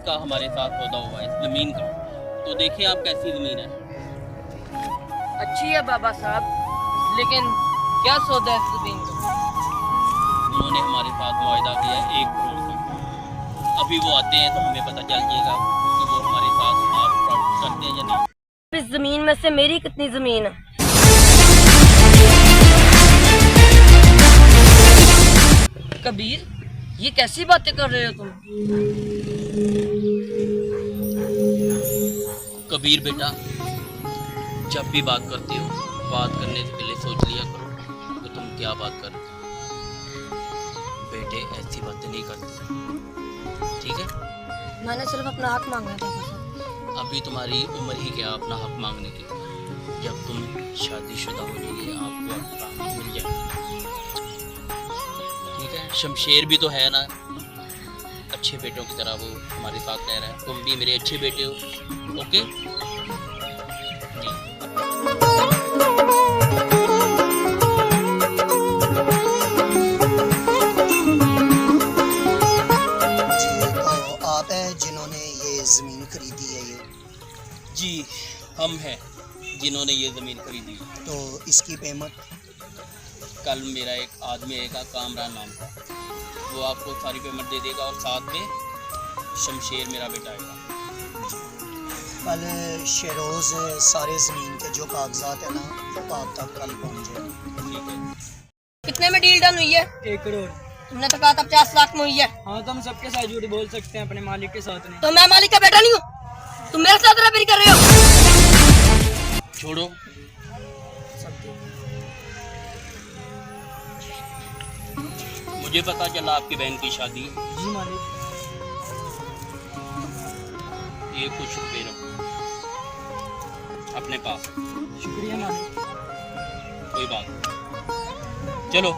का हमारे साथ सौदा हुआ है, इस ज़मीन का। तो देखें आप कैसी ज़मीन है। अच्छी है बाबा साहब, लेकिन क्या सौदा है इस ज़मीन का? उन्होंने हमारे साथ मुआहदा किया है 1 करोड़ का। अभी वो आते हैं तो हमें पता चल जाएगा कि वो हमारे साथ आप फ्रॉड करते हैं या नहीं। इस ज़मीन में से मेरी कितनी ज़मीन है? कबीर, ये कैसी बातें कर रहे हो तुम? कबीर बेटा, जब भी बात करते हो, बात करने से पहले सोच लिया करो कि तुम क्या बात कर रहे हो। बेटे ऐसी बातें नहीं करते, ठीक है? मैंने सिर्फ अपना हक मांगा था। अभी तुम्हारी उम्र ही क्या अपना हक मांगने की। जब तुम शादीशुदा हो जाओगे आपको अपना हक मिल जाएगा, ठीक है? शमशेर भी तो है ना, अच्छे बेटों की तरह वो हमारे साथ रह रहा है। तुम भी मेरे अच्छे बेटे हो, ओके जी। आप हैं जिन्होंने ये ज़मीन खरीदी है? ये जी हम हैं जिन्होंने ये ज़मीन खरीदी। तो इसकी पेमेंट? कल मेरा एक आदमी आएगा कामरान नाम का, वो आपको सारी पेमेंट दे देगा और साथ में शमशेर मेरा बेटा आएगा। कल शेरोज़ सारे ज़मीन के जो कागजात है ना वो आप तक कल पहुँच जाएंगे। ठीक है। कितने में डील डन हुई है? 1 करोड़। तुमने तो कहा था 50 लाख में हुई है। हाँ तो हम सबके साथ झूठ बोल सकते हैं, अपने मालिक के साथ नहीं। तो मैं मालिक का बेटा नहीं हूँ? तुम मेरे साथ रबड़ी कर रहे हो? छोड़ो, मुझे पता चला आपकी बहन की शादी। जी मालिक। ये कुछ रुपये रखो अपने पास। शुक्रिया मालिक। कोई बात नहीं। चलो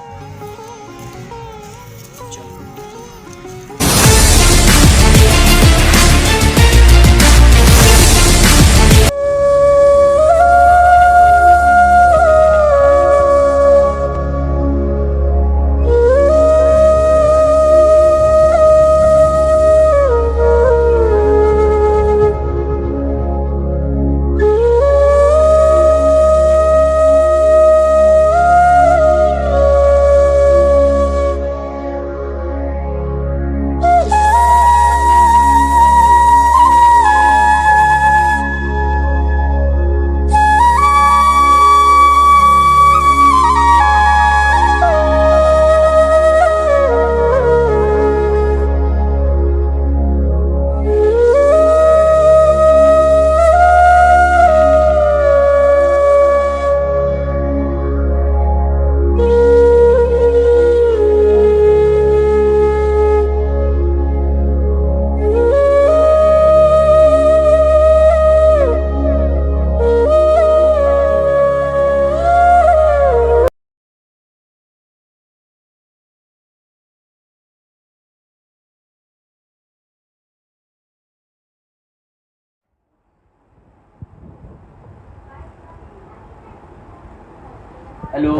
हेलो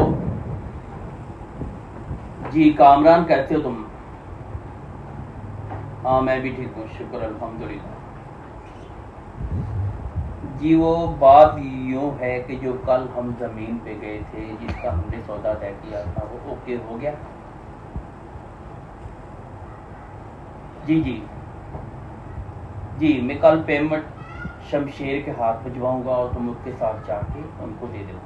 जी कामरान, कैसे हो तुम? हाँ मैं भी ठीक हूँ, शुक्र अल्हम्दुलिल्लाह। जी वो बात यूँ है कि जो कल हम ज़मीन पे गए थे जिसका हमने सौदा तय किया था वो ओके हो गया। जी जी जी, मैं कल पेमेंट शमशेर के हाथ भिजवाऊंगा और तुम उसके साथ जाके उनको दे देना।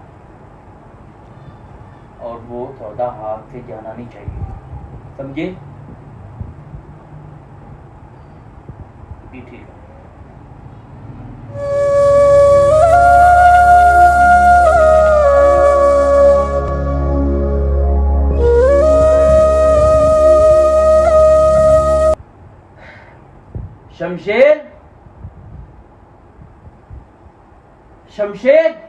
और वो सौदा हाथ से जाना नहीं चाहिए, समझे? जी ठीक है। Shamsher, Shamsher,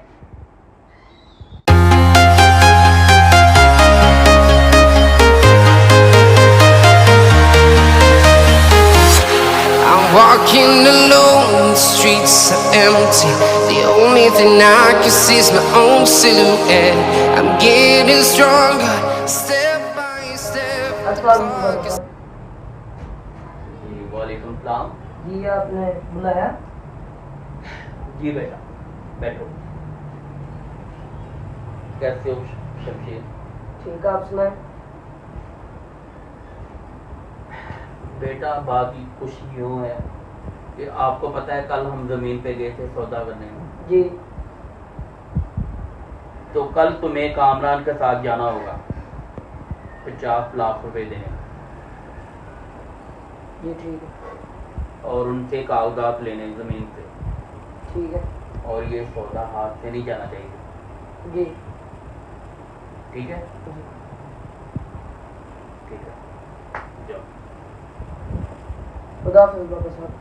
Walking alone, the streets are empty. The only thing I can see is my own silhouette. I'm getting stronger, step by step. वालेकुम सलाम। जी आपने बुलाया? जी बेटा, बैठो। कैसे हो शमशीर? ठीक है, आप सुनाए। बेटा बात कुछ यूँ है कि आपको पता है कल हम ज़मीन पे गए थे सौदा करने। जी। तो कल तुम्हें कामरान के साथ जाना होगा 50 लाख रुपए देने, जी ठीक है। और उनसे कागजात लेने ज़मीन से। ठीक है। और ये सौदा हाथ से नहीं जाना चाहिए। जी। ठीक है? ठीक है, जाओ। खुदा हाफिज़ बाबा साहब।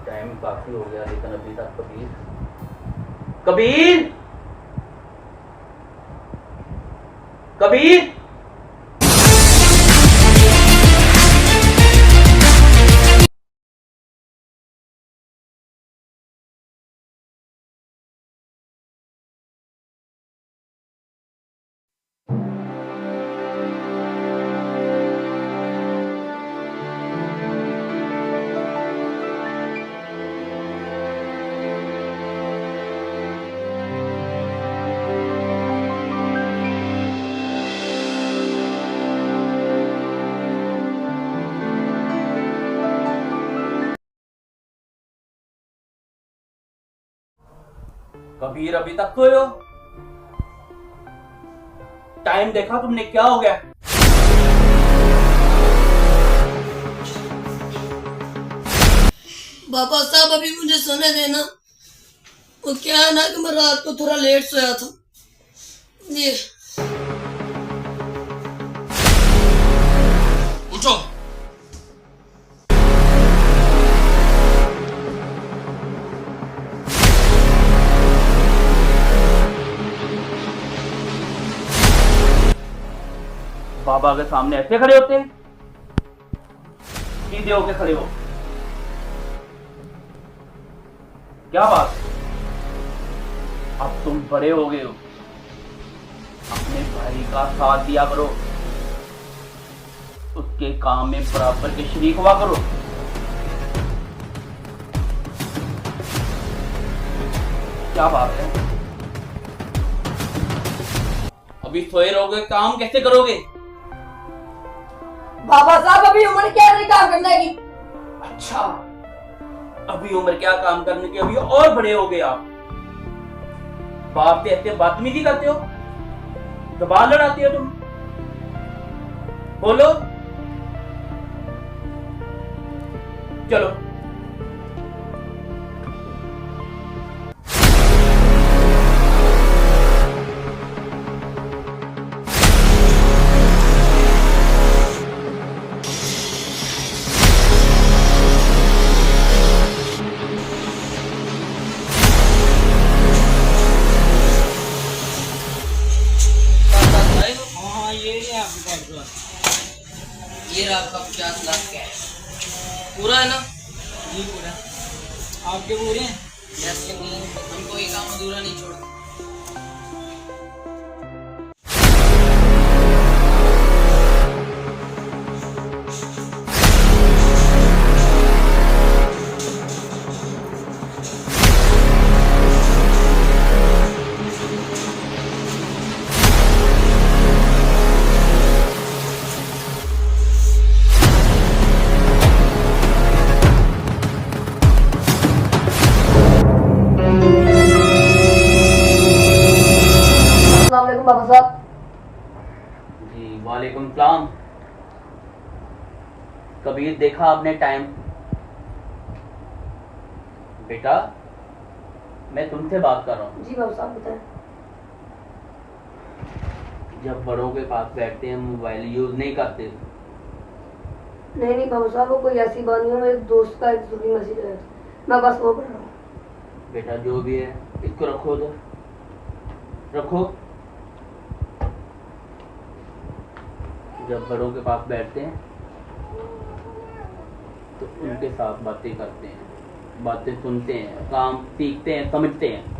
टाइम काफी हो गया लेकिन अभी तक कबीर कबीर कबीर अभी तक सोए हो? टाइम देखा तुमने? क्या हो गया? बाबा साहब अभी मुझे सोने देना। वो क्या है ना कि मैं रात को थोड़ा लेट सोया था। ये उठो। बाबा के सामने ऐसे खड़े होते हैं? सीधे होके खड़े हो। क्या बात? अब तुम बड़े हो गए हो, अपने भाई का साथ दिया करो, उसके काम में बराबर के शरीक हुआ करो। क्या बात है? अभी सोए रहोगे, काम कैसे करोगे? बाबा साहब अभी उम्र क्या है काम करने की। अच्छा, अभी उम्र क्या काम करने की, अभी और बड़े हो गए आप। बाप से ऐसे बदतमीजी करते हो, जबान लड़ाते हो तुम। बोलो। चलो। हाँ ये है आपके पास। ये रहा आपका 50 लाख कैश। पूरा है ना? जी पूरा। आपके पूरे हैं? जैसे नहीं, हमको ये काम अधूरा नहीं छोड़ा। अस्सलाम वालेकुम बाबा साहब। जी वालेकुम सलाम। कबीर देखा आपने टाइम? बेटा मैं तुमसे बात कर रहा हूँ। जी बाबा साहब बताएं। जब बड़ों के पास बैठते हैं मोबाइल यूज नहीं करते। नहीं नहीं बाबा साहब वो कोई ऐसी बात नहीं है। मेरे दोस्त का एक जरूरी मैसेज आया था, मैं बस वो पढ़ रहा हूँ। बेटा जो भी है इसको रखो, तो रखो। जब बड़ों के पास बैठते हैं तो उनके साथ बातें करते हैं, बातें सुनते हैं, काम सीखते हैं, समझते हैं।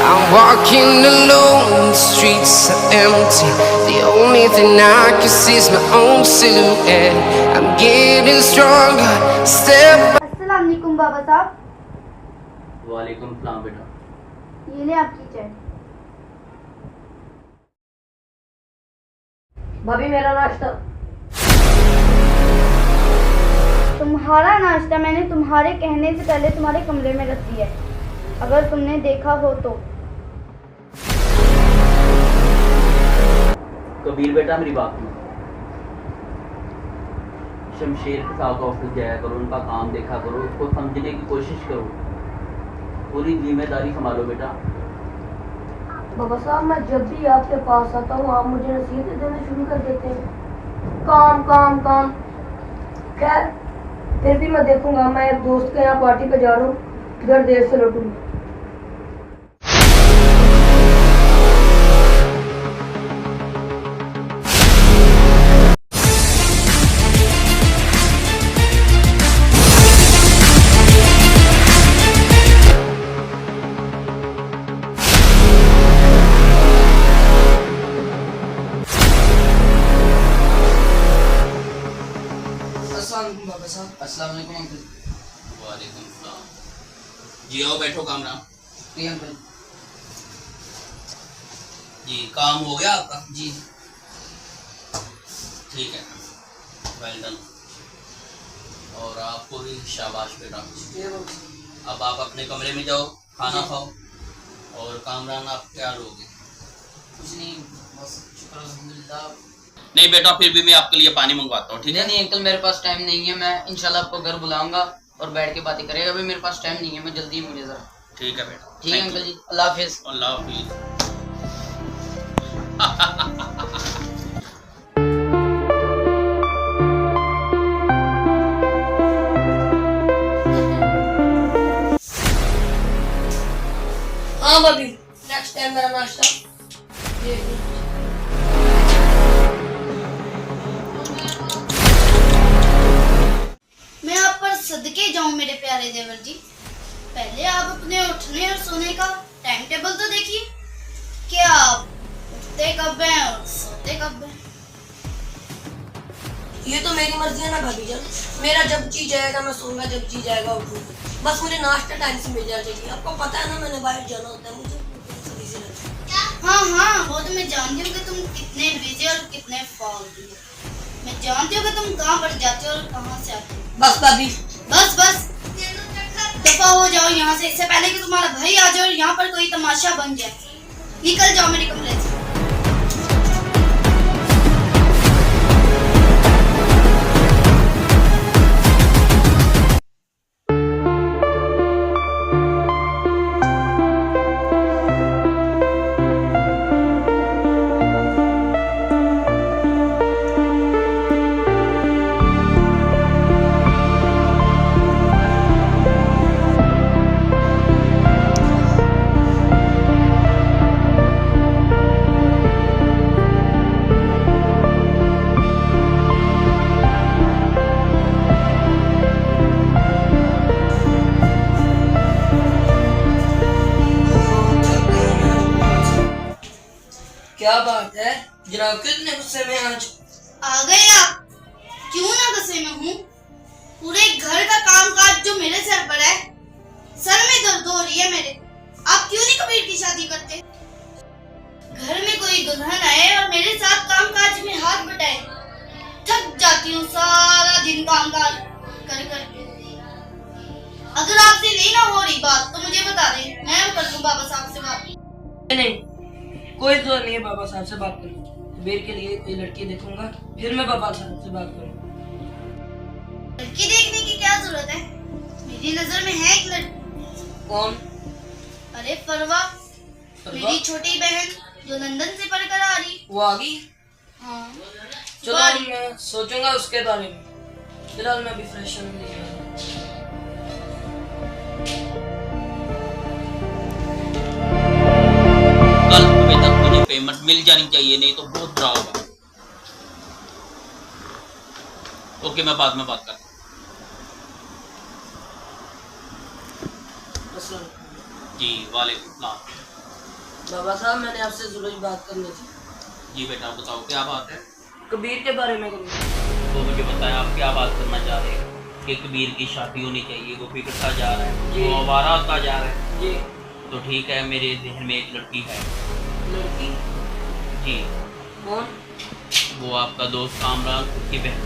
I'm walking alone, the streets are empty. The only thing I can see is my own silhouette. I'm getting stronger, step by अस्सलाम वालेकुम बाबा साहब, वालेकुम सलाम बेटा। ये ले आपकी चाय। भाभी मेरा नाश्ता। तुम्हारा नाश्ता मैंने तुम्हारे कहने से पहले तुम्हारे कमरे में रख दिया है, अगर तुमने देखा हो तो। कबीर बेटा मेरी बात सुनो। शमशेर के साथ ऑफिस जाया करो, उनका काम देखा करो, उसको समझने की कोशिश करो, पूरी जिम्मेदारी संभालो बेटा। बाबा साहब मैं जब भी आपके पास आता हूँ आप मुझे नसीहतें देना शुरू कर देते हैं, काम काम काम। खैर फिर भी मैं देखूंगा, मैं एक दोस्त के यहाँ पार्टी पे जा रहा हूँ, घर देर से लौटूंगा। बाबा साहब। अस्सलाम वालेकुम अंकल। वालेकुम सलाम। जी आओ बैठो कामरान। जी अंकल। जी काम हो गया आपका? जी ठीक है, वेल डन। और आपको भी शाबाश बेटा। अब आप अपने कमरे में जाओ, खाना खाओ। और कामरान आप क्या लोगे? कुछ नहीं, बस शुक्र अल्हम्दुलिल्लाह। नहीं बेटा, फिर भी मैं आपके लिए पानी मंगवाता हूँ, ठीक है? नहीं अंकल, मेरे पास टाइम नहीं है। मैं इंशाल्लाह आपको घर बुलाऊंगा और बैठ के बातें करेगा। अभी मेरे पास टाइम नहीं है, मैं जल्दी मुझे जरा। ठीक है बेटा। ठीक है अंकल जी, अल्लाह हाफिज। अल्लाह हाफिज। हाँ भाभी, नेक्स्ट टाइम मेरा नाश्ता। मैं आप पर सदके जाऊं मेरे प्यारे देवर जी। पहले आप अपने उठने और सोने का टाइम टेबल तो देखिए, क्या आप उठते कब हैं और सोते कब हैं। ये तो मेरी मर्जी है ना भाभी जान, मेरा जब जी जाएगा मैं सोऊंगा, जब जी जाएगा उठूंगा। बस मुझे नाश्ता टाइम से मिल जाना चाहिए। आपको पता है ना मैंने बाहर जाना होता है, मुझे सभी से रहता है। हाँ हाँ, वो तो मैं जानती हूँ कि तुम कितने बिजी और कितने फालतू हो। मैं जानती हूँ कि तुम कहाँ पर जाते हो और कहाँ से आते हो। बस भाभी, बस बस दफा हो जाओ यहाँ से, इससे पहले कि तुम्हारा भाई आ जाए और यहाँ पर कोई तमाशा बन जाए। निकल जाओ मेरे कमरे से। क्या बात है जनाब, कितने गुस्से में आज? आ गए आप? क्यों ना गुस्से में हूँ? पूरे घर का कामकाज जो मेरे सर पर है, सर में दर्द हो रही है मेरे। आप क्यों नहीं कबीर की शादी करते? घर में कोई दुल्हन आए और मेरे साथ कामकाज में हाथ बटाए। थक जाती हूँ सारा दिन कामकाज कर करके। अगर आपसे नहीं ना हो रही बात तो मुझे बता दें, मैं कर दूं बाबा साहब से बात। नहीं, कोई जरूरत नहीं है बाबा साहब से बात करने। कबीर के लिए कोई लड़की देखूंगा, फिर मैं बाबा साहब से बात करूंगा। लड़की देखने की क्या जरूरत है? मेरी नजर में है एक लड़की। कौन? अरे फरवा, मेरी छोटी बहन जो लंदन से पढ़कर आ रही। वो आ गई? हाँ। चलो मैं सोचूंगा उसके बारे में। फिलहाल मैं अभी फ्रेश होने के लिए पेमेंट मिल जानी चाहिए, नहीं तो बहुत बुरा होगा। ओके, मैं बाद में बात करता हूँ। जी वालेकुम सलाम। बाबा साहब, मैंने आपसे जरूरी बात करनी थी। जी बेटा बताओ क्या बात है। कबीर के बारे में करनी तो मुझे बताया आप क्या बात करना चाह रहे हैं कि कबीर की शादी होनी चाहिए, वो बिगड़ता जा रहा है, जी। वो आवारा होता जा रहा है। जी। तो ठीक है, मेरे जहन में एक लड़की है। लड़की? जी। कौन? वो आपका दोस्त कामरान, उसकी बहन।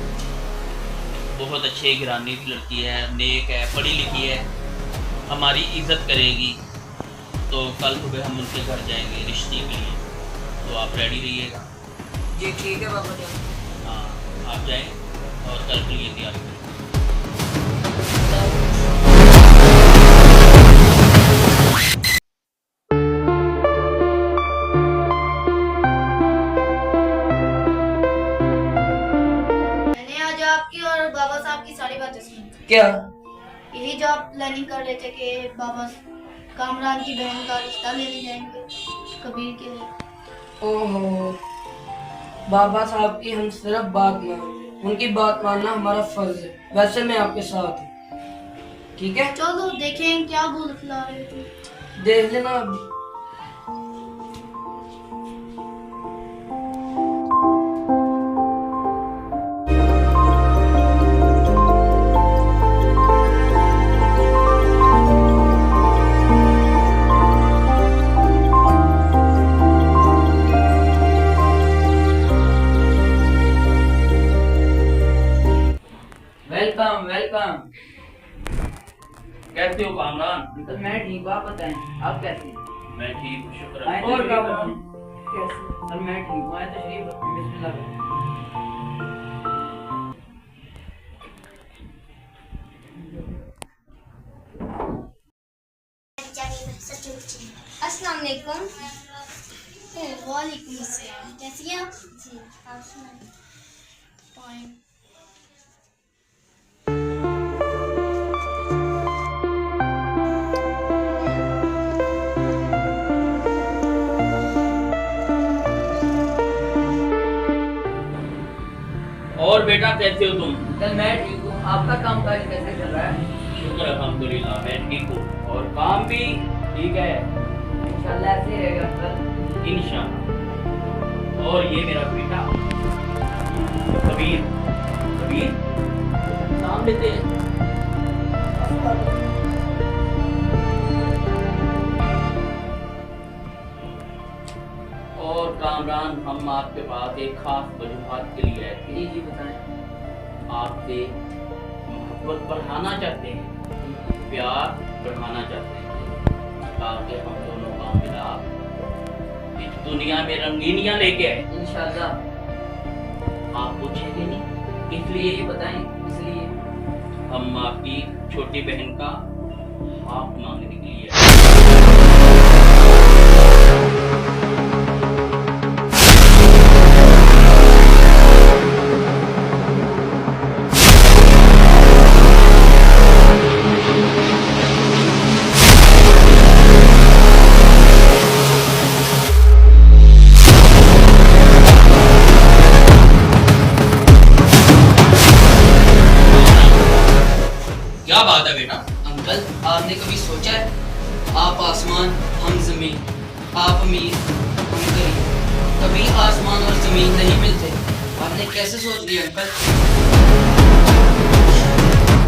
बहुत अच्छे घराने की लड़की है, नेक है, पढ़ी लिखी है, हमारी इज्जत करेगी। तो कल सुबह हम उनके घर जाएंगे रिश्ते के लिए, तो आप रेडी रहिएगा। जी ठीक है बाबा जान। हाँ, आप जाएं और कल के लिए तैयारी करें। मैंने आज आपकी और बाबा साहब की सारी बातें सुनी। क्या? यही जो आप प्लानिंग कर रहे थे कि बाबा कामरान की बहन का रिश्ता लेने जाएंगे कबीर के लिए। ओहो, बाबा साहब की हम सिर्फ बात मान, उनकी बात मानना हमारा फर्ज है। वैसे मैं आपके साथ हूँ, ठीक है? चलो देखें क्या भूल फुला रहे थे। देख लेना अभी। Welcome welcome. कैसे हो कामरान? अंकल मैं ठीक हूँ, आप बताएं आप कैसे हैं? मैं ठीक हूँ, शुक्र आए है। तो और शरीफ कामरान? रखें। कैसे? सर मैं ठीक हूँ, आए तो शरीफ रखें। बिस्मिल्लाह करें। अस्सलाम वालेकुम। वालेकुम अस्सलाम। कैसी हैं आप? जी, आप सुनाइए। फाइन। और बेटा कैसे हो तुम? अंकल मैं ठीक हूँ, आपका काम काज कैसे चल रहा है? शुक्र अल्हम्दुलिल्लाह, मैं ठीक हूँ और काम भी ठीक है इंशाल्लाह ऐसे ही रहेगा अंकल। इंशाअल्लाह। और ये मेरा बेटा कबीर। कबीर नाम लेते हैं। और कामरान, हम आपके पास एक खास वजूहात के लिए आए थे। जी जी बताएं। आपसे मोहब्बत बढ़ाना चाहते हैं, प्यार बढ़ाना चाहते हैं, ताकि हम दोनों का मिलाप इस दुनिया में रंगीनियां लेके आए। इंशाल्लाह। आप पूछेंगे नहीं इसलिए ये बताएं, इसलिए हम आपकी छोटी बहन का हाथ मांगने के लिए आए। क्या बात है बेटा? अंकल आपने कभी सोचा है, आप आसमान हम जमीन, आप अमीर हम गरीब, कभी आसमान और जमीन नहीं मिलते। आपने कैसे सोच लिया अंकल?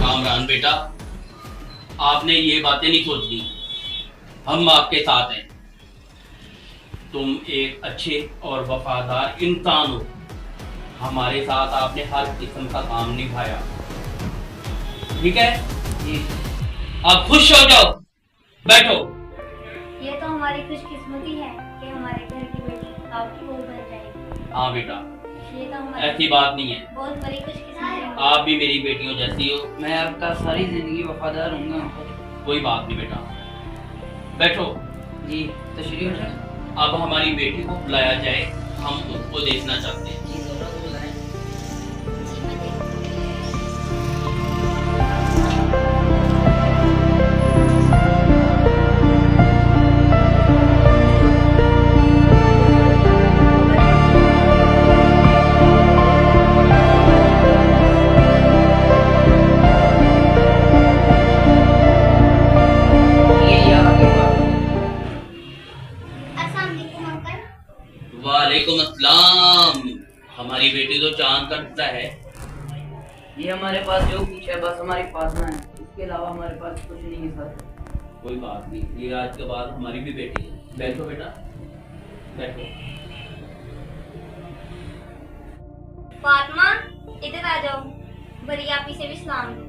कामरान बेटा, आपने ये बातें नहीं सोच ली, हम आपके साथ हैं। तुम एक अच्छे और वफादार इंसान हो, हमारे साथ आपने हर किस्म का काम निभाया, ठीक है? जी आप खुश हो जाओ, बैठो। ये तो हमारी खुशकिस्मती है कि हमारे घर की बेटी आपकी बहू बन जाएगी। हाँ बेटा, ये तो हमारी ऐसी बात नहीं है, बहुत बड़ी खुशकिस्मती है। आप भी मेरी बेटियों जैसी हो। मैं आपका सारी जिंदगी वफादार रहूंगा अंकल। कोई बात नहीं बेटा, बैठो। जी तशरीफ रखें। अब हमारी बेटी को बुलाया जाए, हम उसको देखना चाहते हैं। जी ज़रा को बुलाएं। जी, मैं देखती हूँ। हमारी बेटी तो चांद का टुकड़ा है। ये हमारे पास जो कुछ है बस हमारी पासना है, इसके अलावा हमारे पास कुछ नहीं है सर। कोई बात नहीं, ये आज के बाद हमारी भी बेटी है। बैठो बेटा, बैठो। फातिमा इधर आ जाओ, बड़ी आपी से भी सलाम दो।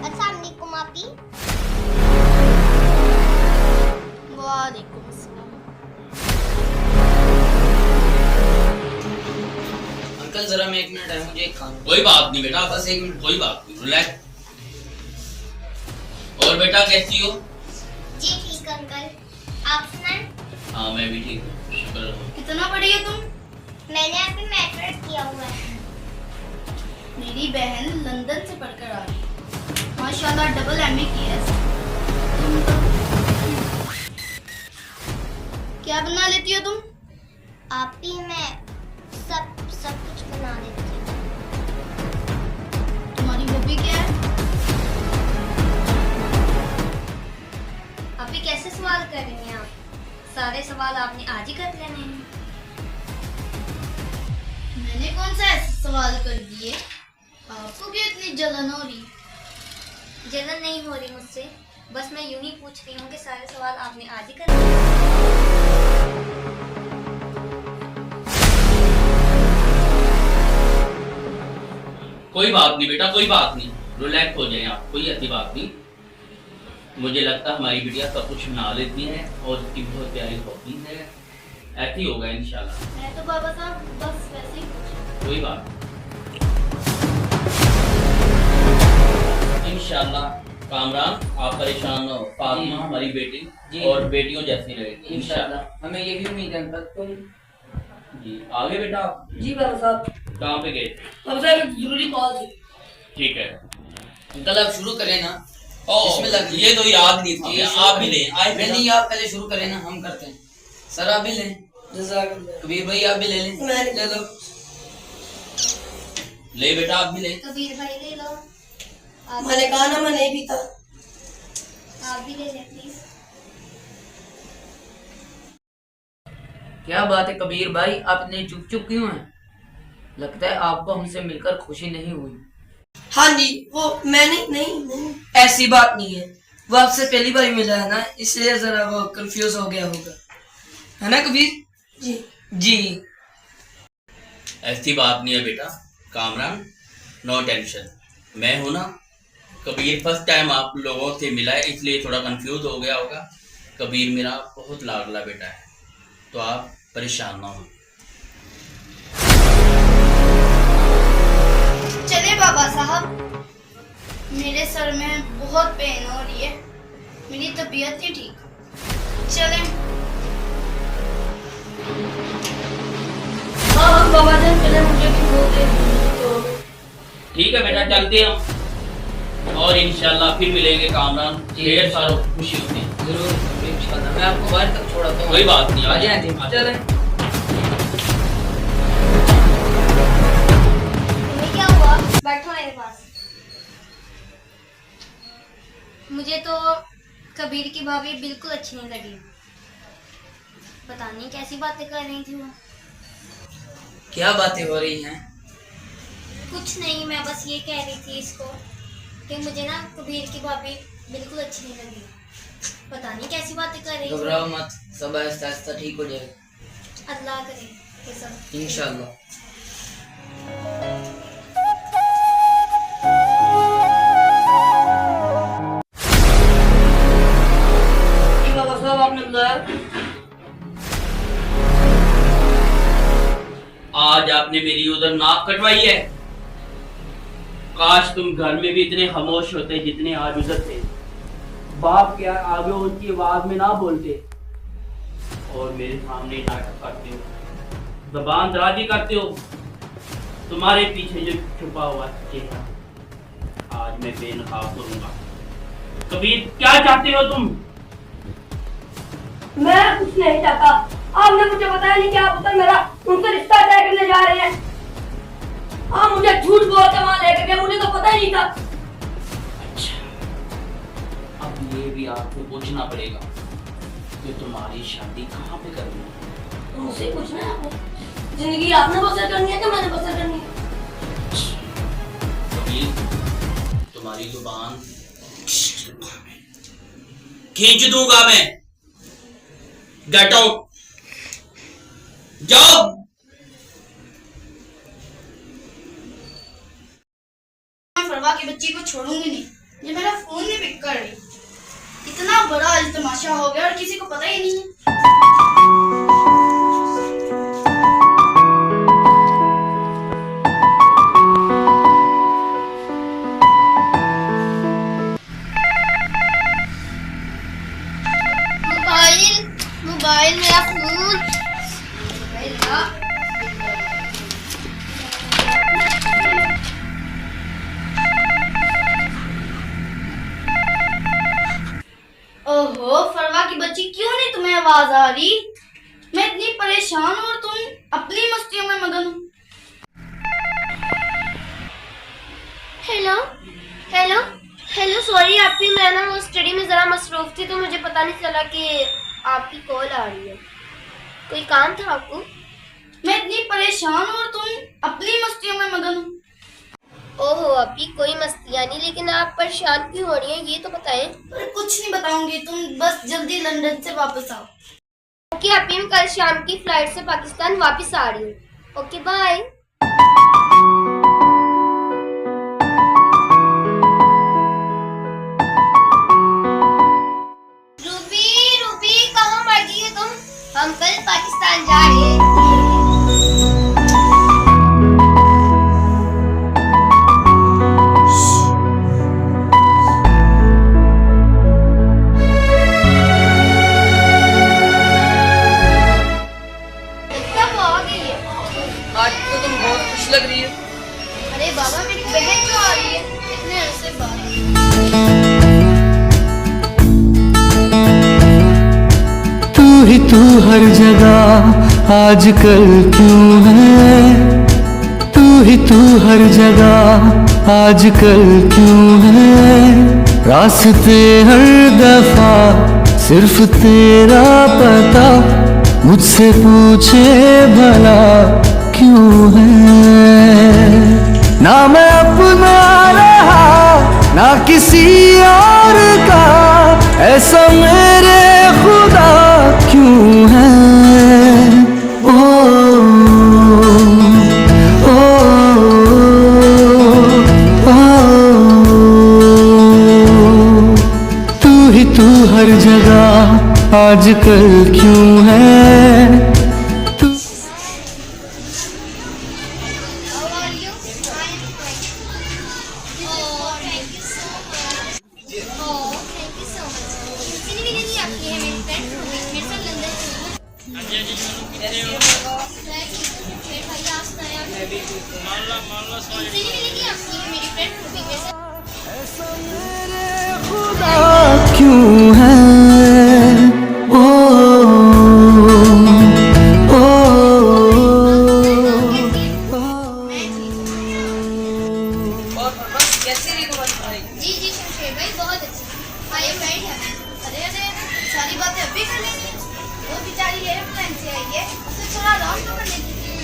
अस्सलाम वालेकुम आपी। वालेकुम अस्सलाम। अंकल जरा मैं 1 मिनट है, मुझे एक काम। कोई बात नहीं बेटा, बस 1 मिनट। कोई बात नहीं, रिलैक्स। और बेटा कैसी हो? जी ठीक अंकल, आप सुनाएं? हाँ मैं भी ठीक हूँ, शुक्र है। कितना पढ़ी हो तुम? मैंने अभी मैट्रिक किया हुआ है। मेरी बहन लंदन से पढ़कर आ रही, माशाल्लाह डबल एमए किया है। क्या बना लेती हो तुम? आप ही मैं सब कुछ बना लेती हूँ। तुम्हारी हॉबी क्या है? अभी कैसे सवाल कर रही हैं आप? सारे सवाल आपने आज ही कर लेने हैं। मैंने कौन सा ऐसा सवाल कर दिए? आपको क्यों इतनी जलन हो रही? जलन नहीं हो रही मुझसे, बस मैं यूं ही पूछ रही हूँ कि सारे सवाल आपने आज ही कर लिए हैं। कोई बात नहीं बेटा, कोई बात नहीं, रिलैक्स हो जाए आप, कोई ऐसी बात नहीं। मुझे लगता है हमारी बिटिया सब कुछ बना लेती है और उसकी बहुत प्यारी हॉबी है, ऐसे ही होगा इंशाल्लाह। मैं तो बाबा साहब बस वैसे ही पूछा। कोई बात नहीं, इंशाल्लाह। कामरान आप परेशान हो, फातिमा हमारी बेटी जी। और बेटियों जैसी रहेगी इंशाल्लाह, हमें ये भी उम्मीद है अंकल। तुम जी आगे बेटा, जी बाबा साहब। कहाँ पे गए? बाबा साहब एक जरूरी कॉल थी। ठीक है। अंकल आप शुरू करें ना। बिस्मिल्लाह। ये तो याद नहीं था, ये आप भी लें। आए नहीं नहीं, आप पहले शुरू करें ना, हम करते हैं। सर आप भी लें, जज़ाकल्लाह। कबीर भाई आप भी ले लें। मैं ले लो। ले बेटा आप भी ले। कबीर भाई ले लो, आप मैंने कहा ना मैं नहीं पीता। आप भी ले लें प्लीज। क्या बात है कबीर भाई, आप इतने चुप चुप क्यों हैं? लगता है आपको हमसे मिलकर खुशी नहीं हुई। हाँ जी, वो मैंने नहीं ऐसी बात नहीं है। वो आपसे पहली बार मिला है ना, इसलिए जरा वो कंफ्यूज हो गया होगा, है ना कबीर? जी जी। ऐसी बात नहीं है बेटा कामरान, नो टेंशन। मैं हूं ना। कबीर फर्स्ट टाइम आप लोगों से मिला है इसलिए थोड़ा कंफ्यूज हो गया होगा। कबीर मेरा बहुत लाडला बेटा है, तो आप परेशान ना हो। चले बाबा साहब, मेरे सर में बहुत पेन हो रही है, मेरी तबीयत नहीं ठीक। चले। हाँ बाबा जान चले, मुझे भी बहुत ठीक है बेटा, चलते हैं हम और इंशाल्लाह फिर मिलेंगे कामरान। ढेर सारा खुशी होती है। जरूर इंशाल्लाह, मैं आपको बाहर तक छोड़ाता हूँ। कोई बात नहीं, आ जाए। चले। तुम्हें क्या हुआ? बैठो मेरे पास। मुझे तो कबीर की भाभी बिल्कुल अच्छी नहीं लगी। पता नहीं कैसी बातें कर रही थी वो। क्या बातें हो रही हैं? कुछ नहीं, मैं बस ये कह रही थी इसको कि मुझे ना कबीर की भाभी बिल्कुल अच्छी नहीं लगी। पता नहीं कैसी बातें कर रही थी। घबराओ मत, सब आहिस्ता आहिस्ता ठीक हो जाएगा अल्लाह करे ये सब। इंशाल्लाह। बाबा साहब आपने बुलाया? आज आपने मेरी उधर नाक कटवाई है। काश तुम घर में भी इतने खामोश होते जितने आज उधर थे। बाप क्या आगे उनकी आवाज में ना बोलते और मेरे सामने नाटक करते हो, जबान दराजी करते हो। तुम्हारे पीछे जो छुपा हुआ चेहरा आज मैं बेनकाब करूंगा। कबीर क्या चाहते हो तुम? मैं कुछ नहीं चाहता। आपने मुझे बताया नहीं कि आप उधर मेरा उनसे रिश्ता तय करने जा रहे हैं। आप मुझे झूठ बोल के वहां लेकर गए, मुझे तो पता ही नहीं था। अच्छा, अब ये भी आपको पूछना पड़ेगा कि तुम्हारी शादी कहाँ पे करनी है। मुझसे पूछना है आपने? जिंदगी आपने बसर करनी है कि मैंने बसर करनी है? कबीर, तुम्हारी जुबान खींच दूंगा मैं। गेट आउट, जाओ। मैं फरवा की बच्ची को छोड़ूंगी नहीं। ये मेरा फोन नहीं पिक कर रही। इतना बड़ा तमाशा हो गया और किसी को पता ही नहीं है। मोबाइल मेरा फोन ओहो फरवा की बच्ची, क्यों नहीं तुम्हें आवाज आ रही? मैं इतनी परेशान हूं और तुम अपनी मस्तियों में मगन हो। हेलो हेलो हेलो, सॉरी आपकी, मैं ना वो स्टडी में ज़रा मसरूफ थी तो मुझे पता नहीं चला कि आपकी कॉल आ रही है। कोई काम था आपको? मैं इतनी परेशान हूं और तुम अपनी मस्तियों में मगन हो। ओहो अभी कोई मस्तियाँ नहीं, लेकिन आप परेशान क्यों हो रही हैं ये तो बताएं। अरे कुछ नहीं बताऊंगी, तुम बस जल्दी लंदन से वापस आओ। ओके अभी मैं कल शाम की फ्लाइट से पाकिस्तान वापस आ रही हूँ। Okay bye. रूबी रूबी कहाँ मर गई है तुम? हम कल पाकिस्तान जा रहे हैं। आज तो तुम बहुत खुश लग रही है। अरे बाबा मेरी बहन जो आ रही है इतने अरसे बाद। तू ही तू हर जगह आजकल क्यों है? तू ही तू हर जगह आजकल क्यों है? रास्ते हर दफा सिर्फ तेरा पता मुझसे पूछे भला क्यों है? ना मैं अपना रहा ना किसी और का, ऐसा मेरे खुदा क्यों है? ओ, ओ, ओ, तू ही तू हर जगह आजकल क्यों है? ऐसा मेरे खुदा क्यों है? ओ, ओ, और फरवा कैसी रही तुम्हारी पढ़ाई? जी जी शमशेर भाई बहुत अच्छी। आइए बैठ जाते हैं। अरे अरे सारी बातें अभी कर लेंगे। वो बेचारी एयरप्लेन से आई है, उसे थोड़ा आराम तो करने दीजिए।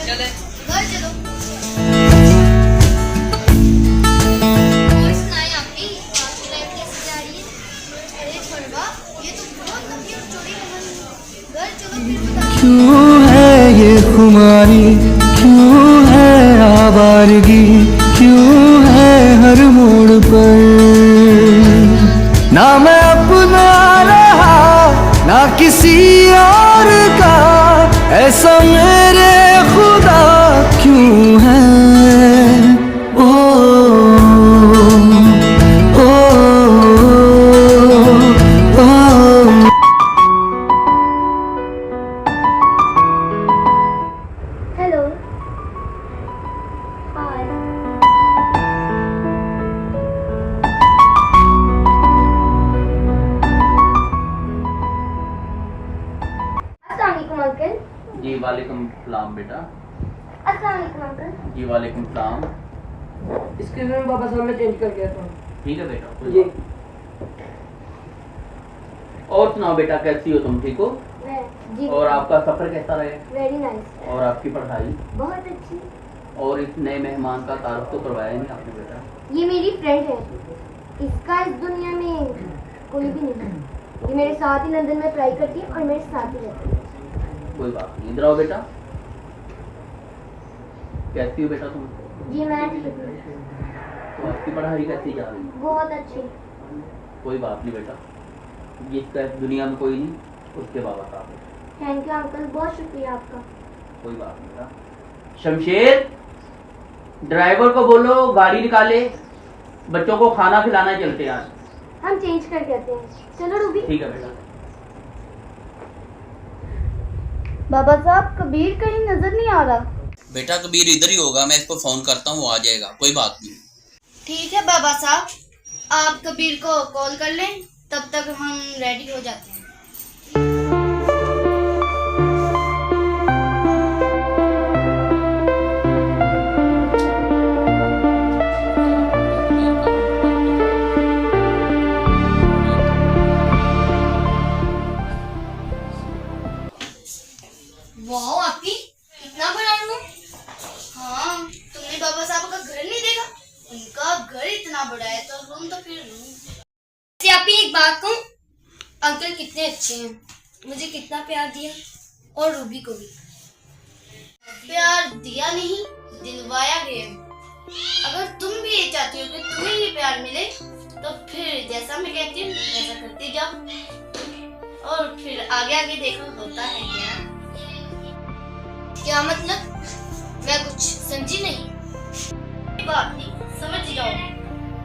चले घर चलो। और सुनाएं आप भी, आपकी लाइफ कैसी जा रही है? अरे फरवा, ये तो बहुत लंबी और चौड़ी कहानी है। घर चलो फिर बता। क्यों है ये खुमारी, क्यों है आवारगी, क्यों है हर मोड़ पर? ना मैं अपना रहा ना किसी और का, ऐसा मेरे खुदा क्यों है? ओ, ओ, ओ, हेलो हाय। अस्सलाम वालेकुम अंकल। जी वालेकुम सलाम बेटा। अस्सलाम वालेकुम अंकल। जी वालेकुम सलाम। इसके में बाबा साहब ने चेंज कर दिया था। ठीक है बेटा, कोई जी। बात नहीं। और सुनाओ बेटा, कैसी हो तुम? ठीक हो? मैं जी और आपका सफ़र कैसा रहा? Very nice. और आपकी पढ़ाई? बहुत अच्छी। और इस नए मेहमान का तारुफ तो करवाया नहीं आपने बेटा? ये मेरी फ्रेंड है, इसका इस दुनिया में कोई भी नहीं है। ये मेरे साथ ही लंदन में पढ़ाई करती है और मेरे साथ ही रहती है। कोई बात नहीं, इधर आओ बेटा। कैसी हो बेटा तुम? जी मैं ठीक हूँ। तो आपकी पढ़ाई कैसी जा रही है? बहुत अच्छी। कोई बात नहीं बेटा, जिसका इस दुनिया में कोई नहीं उसके बाबा साहब है। थैंक यू अंकल, बहुत शुक्रिया आपका। कोई बात नहीं बेटा। शमशेर, ड्राइवर को बोलो गाड़ी निकाले, बच्चों को खाना खिलाना चलते हैं आज। हम चेंज करके आते हैं। चलो रूबी। ठीक है बेटा। बाबा साहब कबीर कहीं नजर नहीं आ रहा। बेटा कबीर इधर ही होगा, मैं इसको फोन करता हूँ, वो आ जाएगा, कोई बात नहीं। ठीक है बाबा साहब, आप कबीर को कॉल कर लें, तब तक हम रेडी हो जाते हैं। वाह आपकी इतना बड़ा रूम। हाँ, तुमने बाबा साहब का घर नहीं देखा? उनका घर इतना बड़ा है तो रूम तो फिर रूम। आप एक बात कहूँ, अंकल कितने अच्छे हैं, मुझे कितना प्यार दिया और रूबी को भी। प्यार दिया नहीं, दिलवाया गया। अगर तुम भी ये चाहती हो कि तुम्हें ये प्यार मिले तो फिर जैसा मैं कहती हूँ वैसा करते जाओ और फिर आगे आगे देखो होता है क्या। क्या मतलब? मैं कुछ समझी नहीं। बात नहीं, समझ जाओ।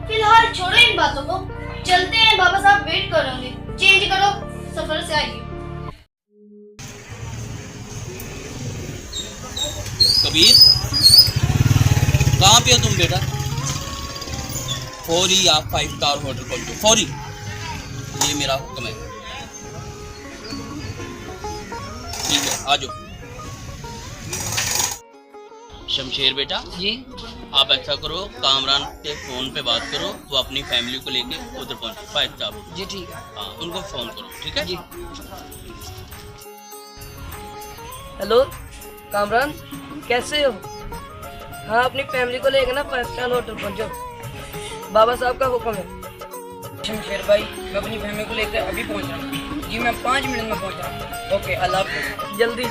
फिलहाल छोड़ो इन बातों को, चलते हैं, बाबा साहब वेट करेंगे। चेंज करो, सफर से आइए। कबीर, कहाँ पे हो तुम बेटा? फौरी आप 5 स्टार होटल पहुंचो, फौरी, ये मेरा हुक्म है। ठीक है, आ जाओ। शमशेर बेटा जी आप ऐसा करो, कामरान से फोन पे बात करो, वो अपनी फैमिली को लेके उधर पहुंचे 5 स्टार। जी ठीक है। हाँ, उनको फोन करो, ठीक है जी। हेलो कामरान, कैसे हो? हाँ, अपनी फैमिली को लेकर ना 5 स्टार होटल पहुंचो, बाबा साहब का हुक्म है। शमशेर भाई, मैं अपनी फैमिली को लेकर अभी पहुंच रहा हूँ। जी मैं 5 मिनट में पहुंच रहा हूँ। ओके, अल्लाह हाफ़िज़, जल्दी।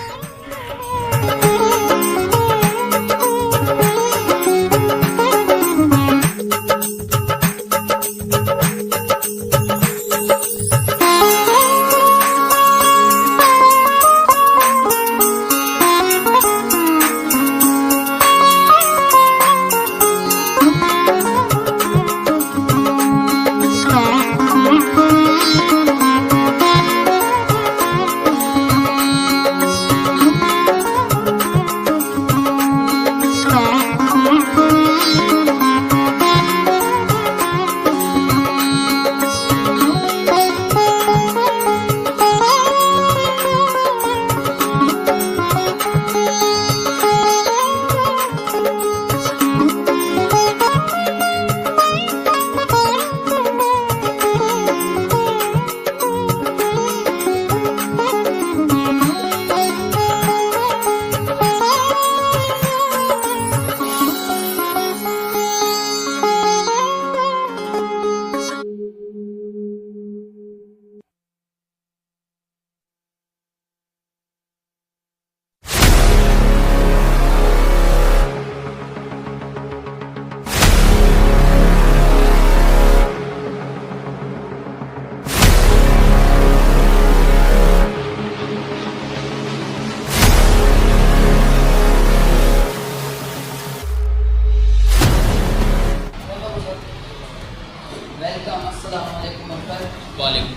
वेलकम। अस्सलाम वालेकुम अंकल। वालेकुम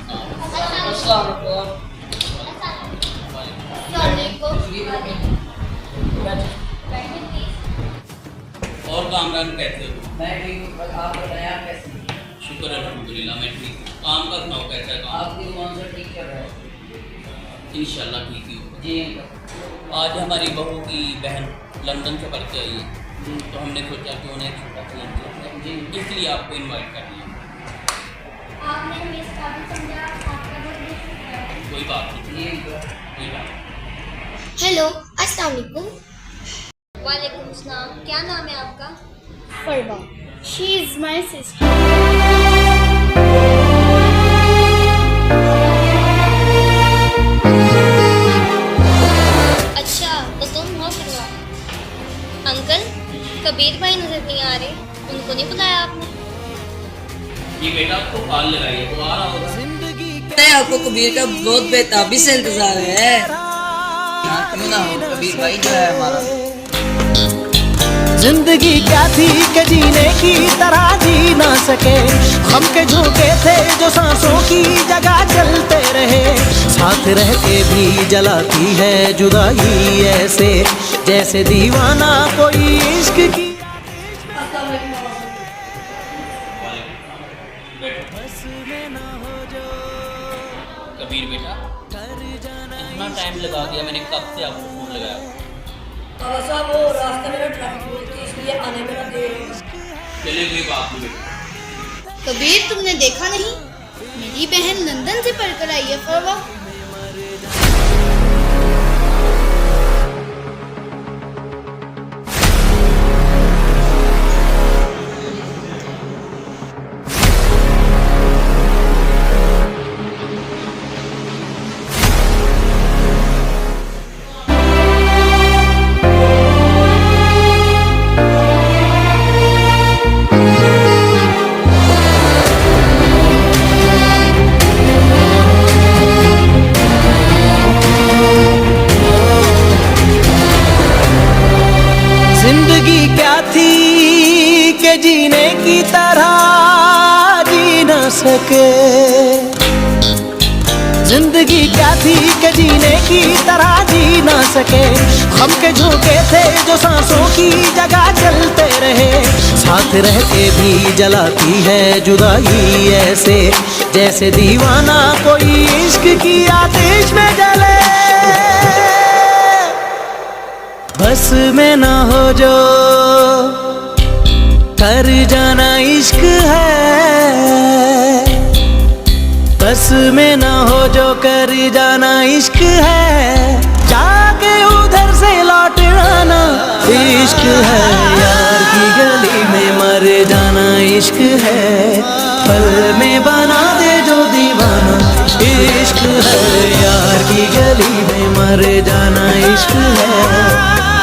अस्सलाम और कामरान कैसे हो? मैं ठीक हूँ, बस आप बताएं आप कैसे हैं? शुक्र है, अल्हम्दुलिल्लाह मैं ठीक हूँ। काम का सुनाओ, कैसा है काम? आपकी दुआ से ठीक कर रहे हैं। इंशाल्लाह ठीक ही होगा। जी अंकल। आज हमारी बहू की बहन लंदन से पढ़ के आई है, तो हमने सोचा कि उन्हें एक छोटा सा लंच करते हैं, जी इसलिए आपको इनवाइट कर लिया। आपने हमें इस काबिल समझा, आपका बहुत बहुत शुक्रिया। कोई बात नहीं, कोई बात नहीं। हेलो, अस्सलाम वालेकुम। वालेकुम सलाम। क्या नाम है आपका? फरवा, शी इज माई सिस्टर। अच्छा, तो तुम हो फिरवा। अंकल, कबीर भाई नजर नहीं आ रहे, उनको नहीं बुलाया आपने? ये बेटा आपको कॉल लगाई है तो आ रहा होगा। आपको कबीर का बहुत बेताबी से इंतजार है। क्यों ना हो, कबीर भाई जो है हमारा। जिंदगी क्या थी कि जीने की तरह जी ना सके, हम के झोंके थे जो सांसों की जगह चलते रहे, साथ रह के भी जलाती है जुदाई ऐसे, जैसे दीवाना कोई इश्क की। कबीर बेटा, इतना टाइम लगा दिया मैंने, कब से आपको फोन लगाया। बाबा साहब वो रास्ते में ट्रैफिक बहुत थी इसलिए आने में ना देर हुई। चले कोई बात नहीं बेटा। कबीर, तुमने देखा नहीं, मेरी बहन लंदन से पढ़कर आई है फरवा। जिंदगी क्या थी कि जीने की तरह जी ना सके, जिंदगी क्या थी कि जीने की तरह जी ना सके, हम के झोंके थे जो सांसों की जगह चलते रहे, साथ रह के भी जलाती है जुदाई ऐसे, जैसे दीवाना कोई इश्क की आतिश में जले, बस में ना हो जो कर जाना इश्क है, बस में ना हो जो कर जाना इश्क है, जाके उधर से लौट आना इश्क है, यार की गली में मर जाना इश्क है, पल में बना दे जो दीवाना इश्क है, यार की गली में मर जाना इश्क है,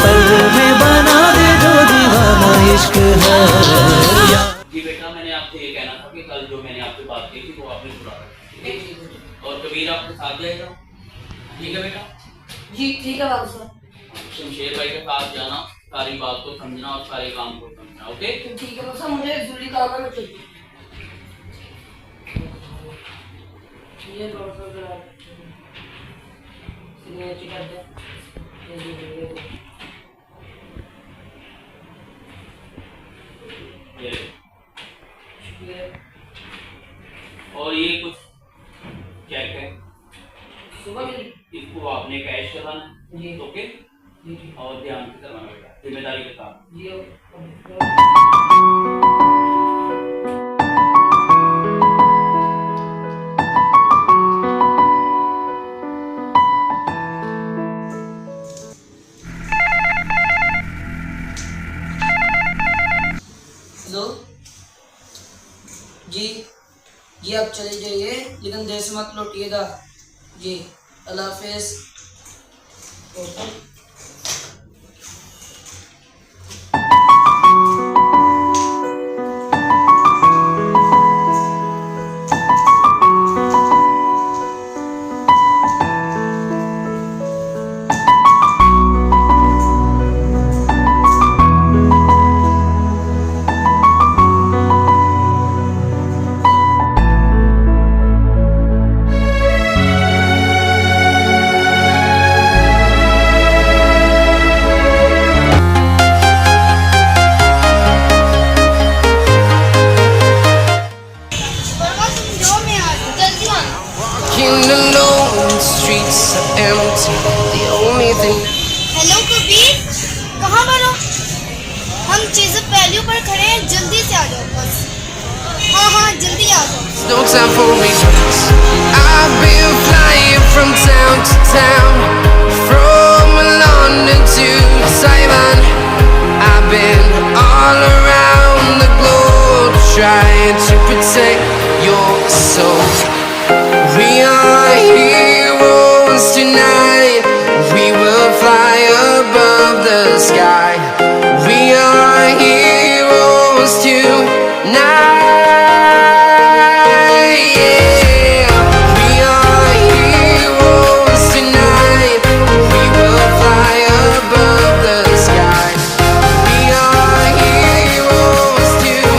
पल में बना दे जो दीवाना इश्क है। जी बेटा, मैंने आपसे ये कहना था कि कल जो मैंने आपसे बात की थी वो आपने सुना, और कबीर आपके साथ जाएगा, ठीक है बेटा? जी ठीक है बाबू साहब। शमशेर भाई के साथ जाना, सारी बात को समझना और सारे काम को समझना, ओके? ठीक है बाबू साहब, मुझे एक जरूरी काम है, मैं चलती हूँ। ये कर दे। और ये कुछ चेक है, सुबह मिली। इसको आपने कैश करवाना है, ओके? और ध्यान से करवाना बेटा, जिम्मेदारी के साथ। हेलो जी आप चले जाइए, लेकिन देर से मत लौटिएगा जी। अल्लाह हाफिज़। हेलो कबीर, कहाँ पर हो? हम चीज़ पहलू पर खड़े हैं, जल्दी से आ जाओ बस। हाँ जल्दी आ जाओ। No time for reasons. I've been flying from town, from London to Taiwan. I've been all around the globe trying to protect your soul. We are heroes tonight. We will fly above the sky. We are heroes tonight. Yeah. We are heroes tonight. We will fly above the sky. We are heroes tonight.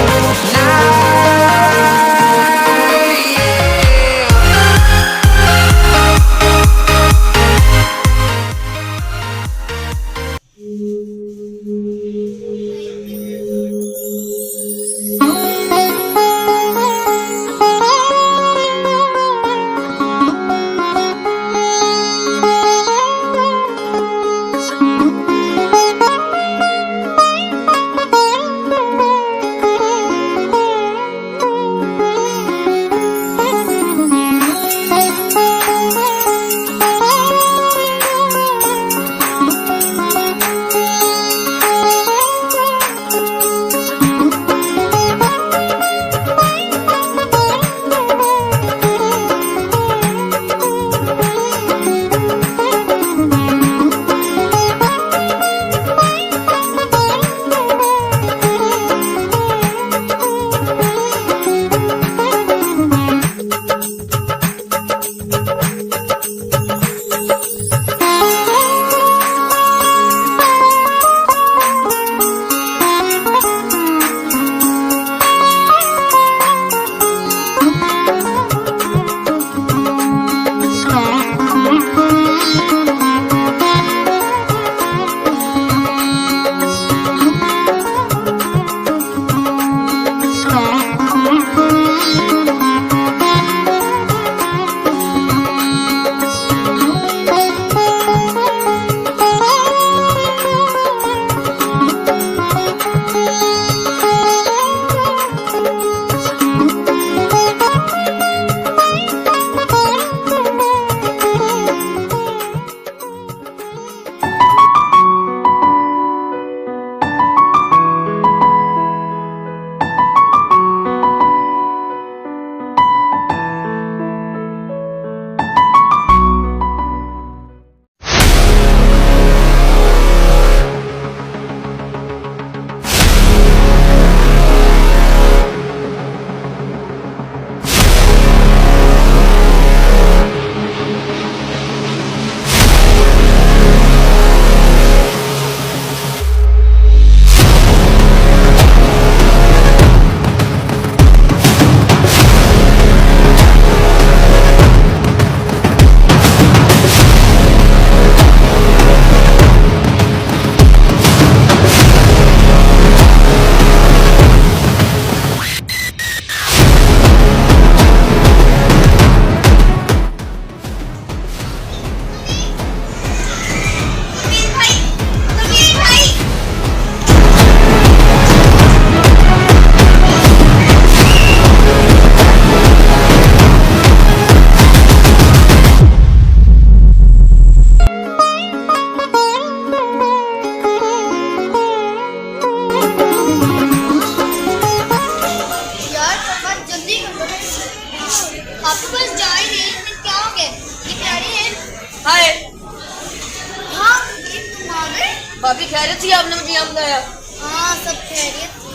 भाभी खैरियत थी, आपने मुझे यहाँ बुलाया? हाँ सब खैरियत थी।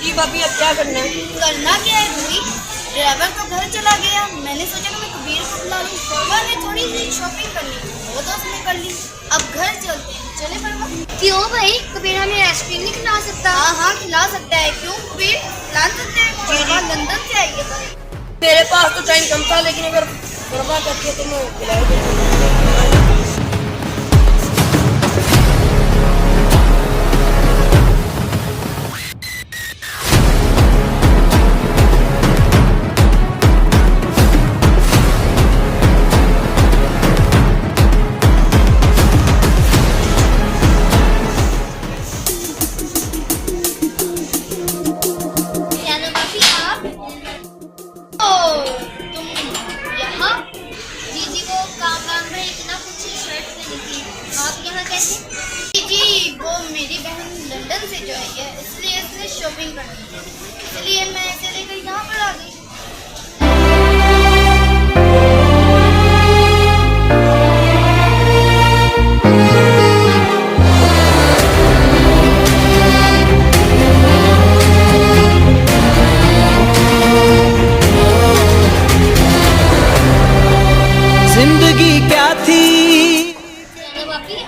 जी भाभी अब क्या करना है? करना क्या है भाई, ड्राइवर तो घर चला गया, मैंने सोचा कि मैं कबीर को बुला लूं। परवा ने थोड़ी सी शॉपिंग करनी थी, वो तो उसने कर ली। अब घर चलते हैं, चले परवा? क्यों भाई, कबीर हमें आइसक्रीम नहीं खिला सकता? हाँ हाँ खिला सकता है, क्यों कबीर ला सकते हैं। परवा लंदन से आई है भाई। मेरे पास तो टाइम कम था, लेकिन अगर परवा करके तो मैं खिलाऊंगा। पैसे? जी वो मेरी बहन लंदन से जो आई है इसलिए इसने शॉपिंग करनी है, इसलिए मैं इसे लेकर यहाँ पर आ गई। जिंदगी क्या थी।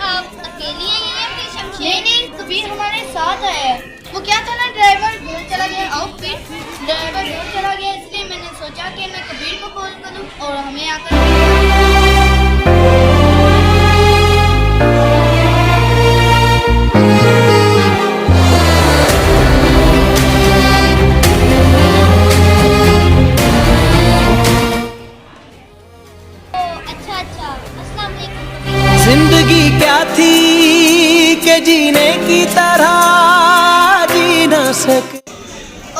आप अकेली हैं या फिर शमशेर? नहीं कबीर हमारे साथ आया है। वो क्या था ना, ड्राइवर घर चला गया। आओ फिर ड्राइवर घर चला गया, इसलिए मैंने सोचा कि मैं कबीर को कॉल करूं और हमें आकर जिंदगी क्या थी कि जीने की तरह जी न सके।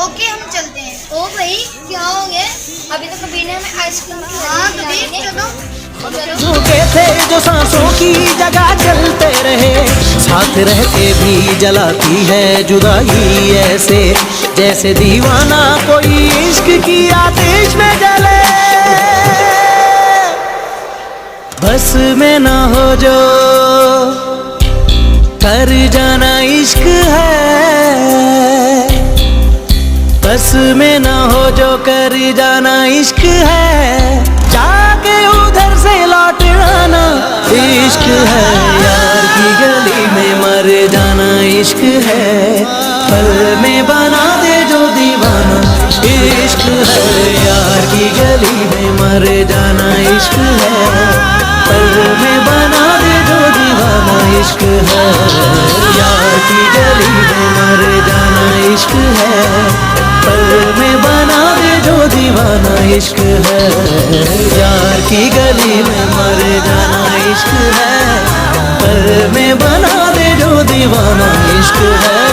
ओके हम चलते हैं। ओ भाई क्या हो गया? अभी तो कबीर ने हमें आइसक्रीम हाँ कबीर चलो। झुके थे जो सांसों की जगह जलते रहे, साथ रह के भी जलाती है जुदाई ऐसे, जैसे दीवाना कोई इश्क की आतिश में जले। बस में ना हो जो कर जाना इश्क है, बस में ना हो जो कर जाना इश्क है, जाके उधर से लौट आना इश्क है। यार की गली में मर जाना इश्क है, पल में बना दे जो दीवाना इश्क है। यार की गली में मर जाना इश्क है, पल में बना दे जो दीवाना इश्क है। यार की गली में मर जाना इश्क है, पल में बना दे जो दीवाना इश्क है। यार की गली में मर जाना इश्क है, पल में बना दे जो दीवाना इश्क है।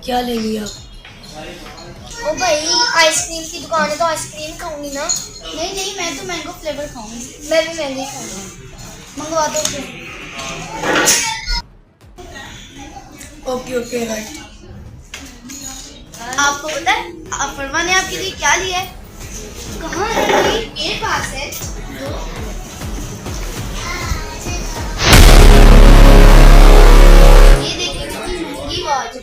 क्या लेंगी आप? ओ भाई आइसक्रीम की दुकान है तो आइसक्रीम खाऊंगी ना। नहीं मैं तो मैंगो फ्लेवर खाऊंगी। मैं भी मैंगो खाऊंगी। मंगवा दो फिर। Okay right. आपको पता है अफरवा ने आपके लिए क्या लिया है? कहाँ है? मेरे पास है। ये देखिए कितनी महंगी वॉच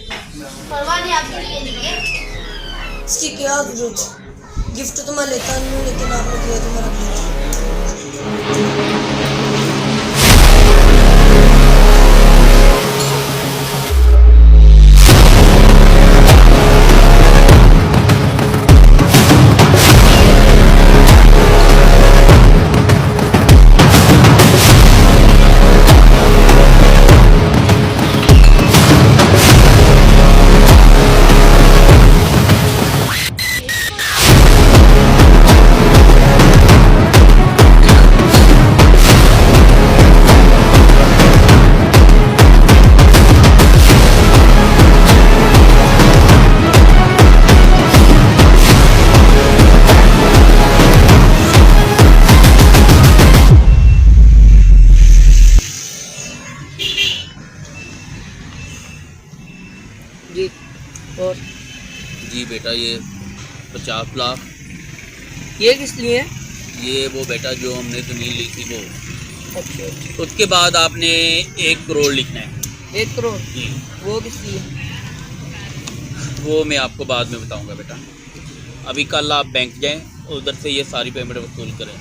अफरवा ने आपके लिए ली है। इसकी क्या जरूरत? गिफ्ट तो मैं लेता नहीं हूँ, लेकिन आपने दिया तो मैं रख लेता। जी और जी बेटा ये 50 लाख। ये किस लिए है? ये वो बेटा जो हमने ज़मीन ली थी वो। अच्छा। उसके बाद आपने 1 करोड़ लिखना है। 1 करोड़? जी। वो किस लिए? वो मैं आपको बाद में बताऊंगा बेटा। अभी कल आप बैंक जाएं, उधर से ये सारी पेमेंट वसूल करें।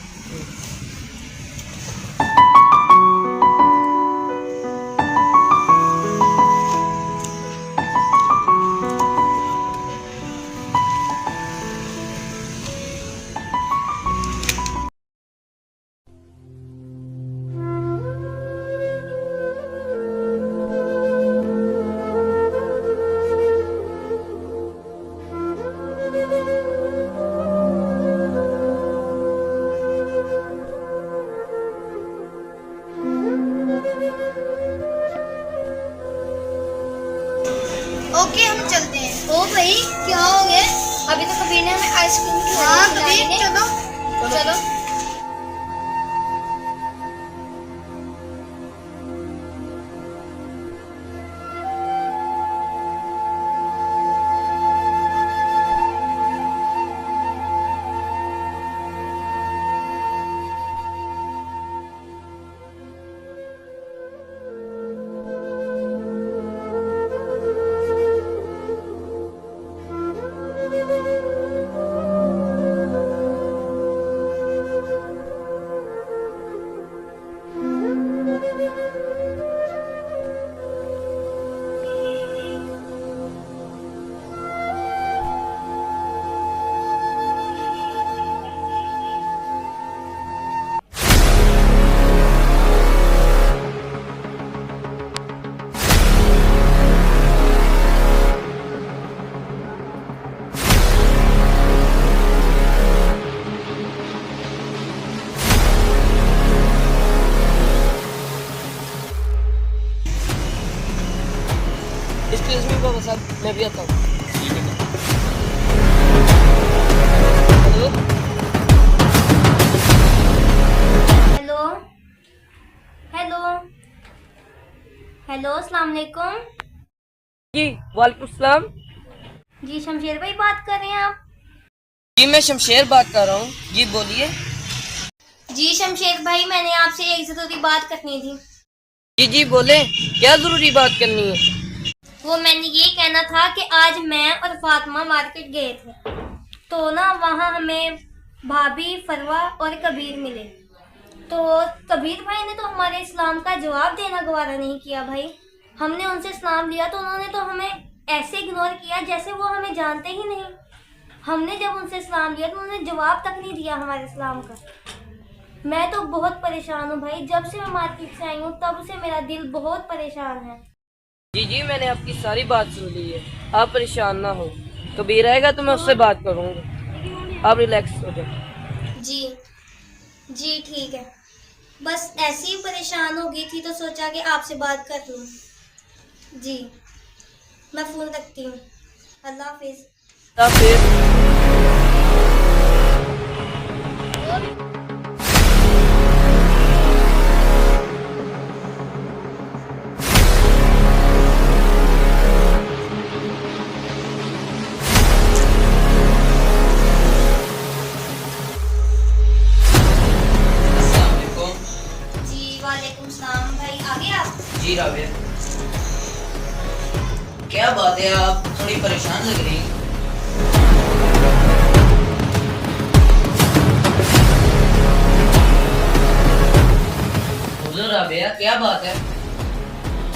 ओके हम चलते हैं। ओ भाई क्या हो गया? अभी तो कबीर ने हमें आइसक्रीम हाँ खिलाई कबीर है। चलो। चलो। एक्सक्यूज मी बाबा साहब, मैं भी आता हूँ। हेलो हेलो हेलो हेलो अस्सलाम वालेकुम। जी वालेकुम सलाम। जी शमशेर भाई बात कर रहे हैं आप? जी मैं शमशेर बात कर रहा हूँ। जी बोलिए। जी शमशेर भाई मैंने आपसे एक ज़रूरी बात करनी थी। जी जी बोले, क्या जरूरी बात करनी है? वो मैंने ये कहना था कि आज मैं और फातिमा मार्केट गए थे, तो ना वहाँ हमें भाभी, फरवा और कबीर मिले। तो कबीर भाई ने तो हमारे इस्लाम का जवाब देना गवारा नहीं किया भाई। हमने उनसे सलाम लिया तो उन्होंने तो हमें ऐसे इग्नोर किया जैसे वो हमें जानते ही नहीं। हमने जब उनसे सलाम लिया तो उन्होंने जवाब तक नहीं दिया हमारे सलाम का। मैं तो बहुत परेशान हूँ भाई, जब से मैं मार्केट से आई हूँ तब से मेरा दिल बहुत परेशान है। जी जी मैंने आपकी सारी बात सुन ली है, आप परेशान ना हो। कबीर आएगा तो मैं उससे बात करूँगा, आप रिलैक्स हो जाओ। जी जी ठीक है, बस ऐसे ही परेशान हो गई थी तो सोचा कि आपसे बात कर लूँ। जी मैं फ़ोन रखती हूँ, अल्लाह हाफिज़। जी राबिया, क्या बात है, आप थोड़ी परेशान लग रही हैं। बोलो राबिया, क्या बात है?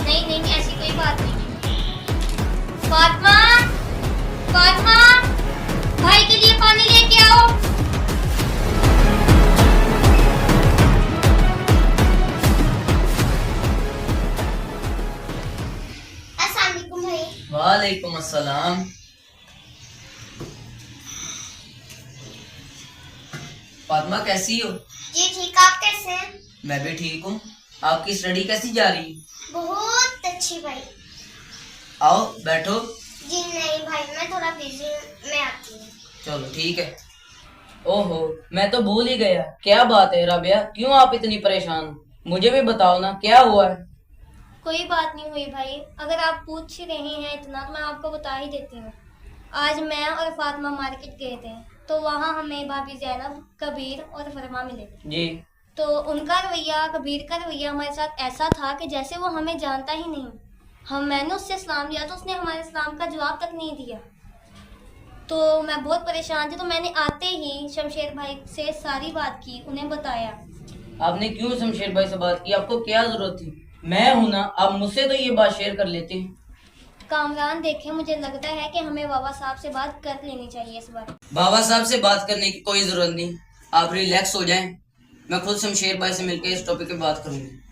नहीं नहीं ऐसी कोई बात नहीं। फातिमा, फातिमा, भाई के लिए पानी लेके आओ। वालेकुम अस्सलाम। फातिमा कैसी हो? जी ठीक, आप कैसे हैं? मैं भी ठीक हूँ। आपकी स्टडी कैसी जा रही है? बहुत अच्छी भाई। आओ बैठो। जी नहीं भाई, मैं थोड़ा बिजी हूँ, मैं आती हूँ। चलो ठीक है। ओहो, मैं तो भूल ही गया। क्या बात है राबिया, क्यों आप इतनी परेशान? मुझे भी बताओ ना, क्या हुआ है? कोई बात नहीं हुई भाई, अगर आप पूछ ही रहे हैं इतना तो मैं आपको बता ही देती हूँ। आज मैं और फातिमा मार्केट गए थे, तो वहाँ हमें भाभी ज़ैनब, कबीर और फरमा मिले जी। तो उनका रवैया, कबीर का रवैया हमारे साथ ऐसा था कि जैसे वो हमें जानता ही नहीं। मैंने उससे सलाम लिया तो उसने हमारे सलाम का जवाब तक नहीं दिया। तो मैं बहुत परेशान थी, तो मैंने आते ही शमशेर भाई से सारी बात की, उन्हें बताया। आपने क्यों शमशेर भाई से बात की? आपको क्या जरूरत थी? मैं हूं ना, आप मुझसे तो ये बात शेयर कर लेते हैं। कामरान देखें, मुझे लगता है कि हमें बाबा साहब से बात कर लेनी चाहिए इस बार। बाबा साहब से बात करने की कोई जरूरत नहीं, आप रिलैक्स हो जाएं। मैं खुद शमशेर भाई से मिलकर इस टॉपिक पे बात करूंगी।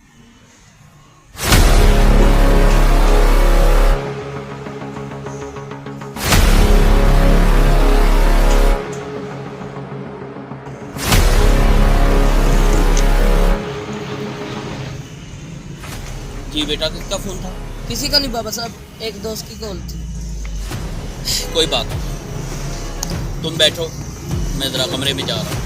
जी बेटा, किसका फोन था? किसी का नहीं बाबा साहब, एक दोस्त की कॉल थी। कोई बात नहीं। तुम बैठो, मैं ज़रा कमरे में जा रहा हूँ।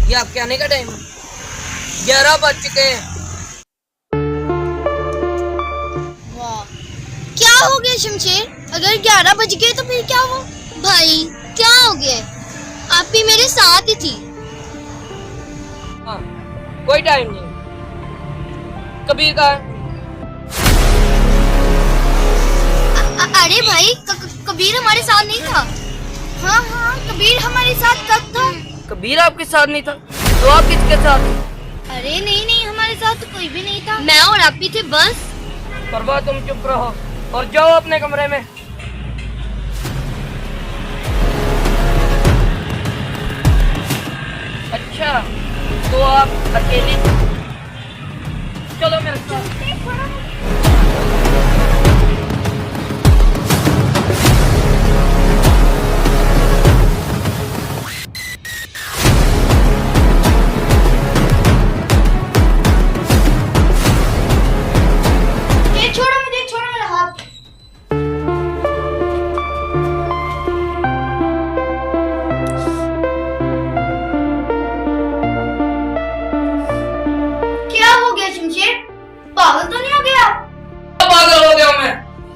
ये आपके आने का टाइम 11 बज चुके हैं। वाह, क्या हो गया शमशेर? अगर 11 बज गए तो फिर क्या हुआ? भाई क्या हो गया? आप भी मेरे साथ ही थी। हाँ, कोई टाइम नहीं। कबीर का अरे भाई कबीर हमारे साथ नहीं था। हाँ हाँ, कबीर हमारे साथ कब था? कबीर आपके साथ नहीं था तो आप किसके साथ? अरे नहीं नहीं, हमारे साथ तो कोई भी नहीं था। मैं और आप भी थे बस। परवा तुम चुप रहो और जाओ अपने कमरे में। अच्छा, तो आप अकेली? चलो मेरे साथ। छोड़ो मेरा हाथ। क्या हो गया शमशेर? पागल तो नहीं हो गया? पागल हो गया मैं।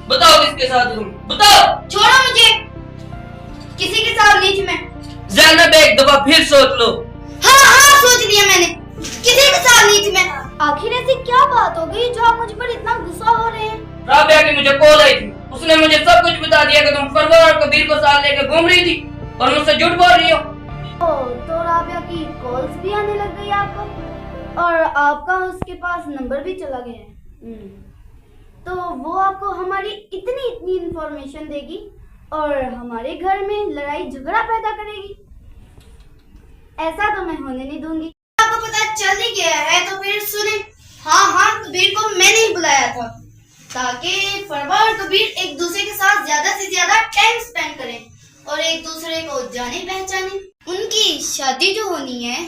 बताओ किसके साथ तुम? बताओ। छोड़ो मुझे। किसी के साथ नहीं थी मैं। ज़ैनब, एक दफा फिर सोच लो। हाँ हाँ, सोच लिया मैंने। किसी के साथ नहीं थी मैं। आखिर ऐसी क्या बात हो गई जो आप मुझ पर इतना गुस्सा हो रहे हैं? राबिया की मुझे कॉल आई थी। उसने मुझे सब कुछ बता दिया कि तुम फरवा और कबीर को साथ लेकर घूम रही थी और मुझसे झूठ बोल रही हो। तो राबिया की कॉल्स भी आने लग गई आपको और आपका उसके पास नंबर भी चला गया है। तो वो आपको हमारी इतनी इतनी इंफॉर्मेशन देगी और हमारे घर में लड़ाई झगड़ा पैदा करेगी? ऐसा तो मैं होने नहीं दूंगी। आपको पता चल ही गया है तो फिर सुने। हाँ हाँ, कबीर को मैंने ही बुलाया था ताकि फरवा और कबीर एक दूसरे के साथ ज्यादा से ज्यादा टाइम स्पेंड करें और एक दूसरे को जाने पहचाने। उनकी शादी जो होनी है।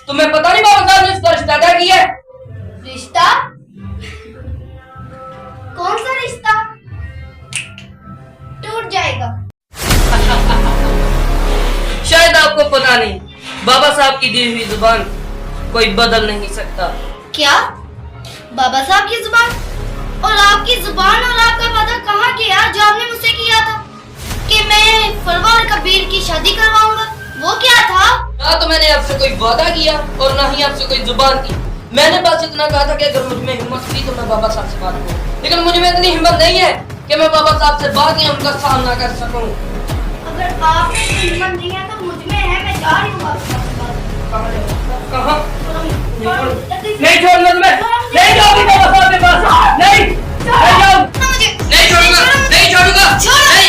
तुम्हें पता नहीं बाबा साहब ने इसका रिश्ता तय किया है? रिश्ता? कौन सा रिश्ता? टूट जाएगा। शायद आपको पता नहीं, बाबा साहब की दी हुई जुबान कोई बदल नहीं सकता। क्या? बाबा साहब की जुबान? और आपकी जुबान और आपका वादा कहाँ गया जो आपने मुझसे किया था कि मैं फरवा और कबीर की शादी करवाऊंगा? वो क्या था? ना तो मैंने आपसे कोई वादा किया और ना ही आपसे कोई जुबान की। मैंने बस इतना कहा था कि अगर मुझ में हिम्मत थी तो मैं बाबा साहब से बात करूं, लेकिन मुझ में इतनी हिम्मत नहीं है कि मैं बाबा साहब से बात या उनका सामना कर सकूं। अगर आप में हिम्मत नहीं है तो मुझ में है। मैं जा रही हूँ आपके पास। कहाँ? नहीं छोड़ना तुम्हें। नहीं जाओगी बाबा साहब के पास। नहीं जाओ। नहीं छोड़ूंगा। नहीं छोड़ूंगा।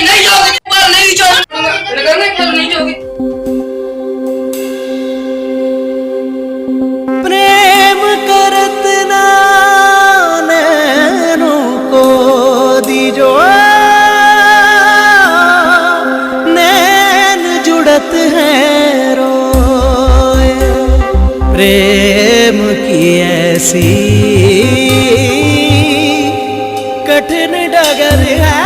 नहीं जाओगी। नहीं छोड़ूंगा। नहीं जाओगी। प्रेम करत ना नैनों को दीजो, नैन जुड़त है रोए। प्रेम की ऐसी कठिन डगर है,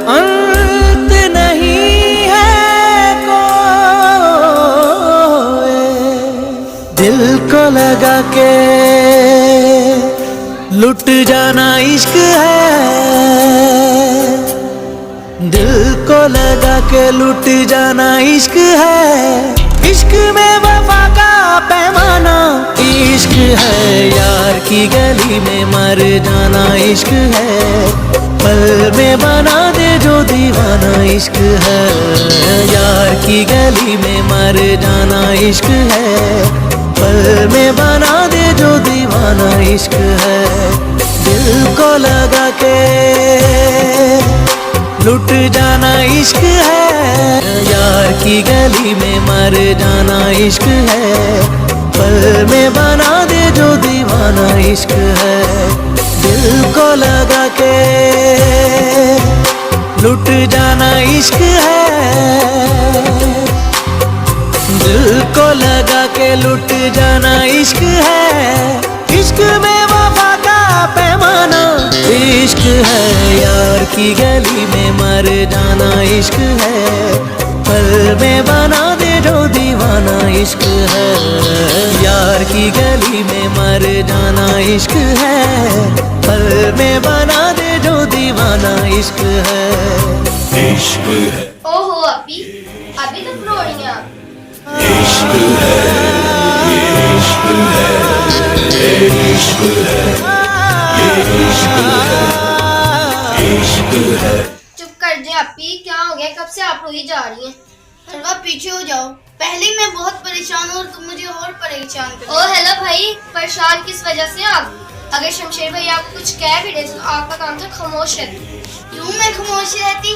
अंत नहीं है कोई। दिल को लगा के लुट जाना इश्क है, दिल को लगा के लुट जाना इश्क है। इश्क में वफा का पैमाना इश्क है, यार की गली में मर जाना इश्क है। पल में बना दे जो दीवाना इश्क है, यार की गली में मर जाना इश्क है। पल में बना दे जो दीवाना दीवाना इश्क है। दिल को लगा के लुट जाना इश्क है। यार की गली में मर जाना इश्क है। पल में बना दे जो दीवाना इश्क है। दिल को लगा के लुट जाना इश्क है। दिल को लगा के लुट जाना इश्क है। इश्क में वफा का पैमाना इश्क है। यार की गली में मर जाना इश्क है। पल में बना दे जो दीवाना इश्क है। यार की गली में मर जाना इश्क है। पल में बना दे जो दीवाना इश्क है। इश्क है। ओहो अभी अभी तो रो रही हैं आप। इश्क है, ये इश्क है, ये इश्क है, ये इश्क है, इश्क है। चुप कर दे अपी, क्या हो गया? कब से आप रोई जा रही हैं? फरवा पीछे हो जाओ, पहले मैं बहुत परेशान हूँ और तुम मुझे और परेशान कर। ओ हेलो भाई, परेशान किस वजह से आप? अगर शमशेर भाई आपको कुछ कह भी रहे तो आपका काम था खामोश रहती। क्यों मैं खामोश रहती?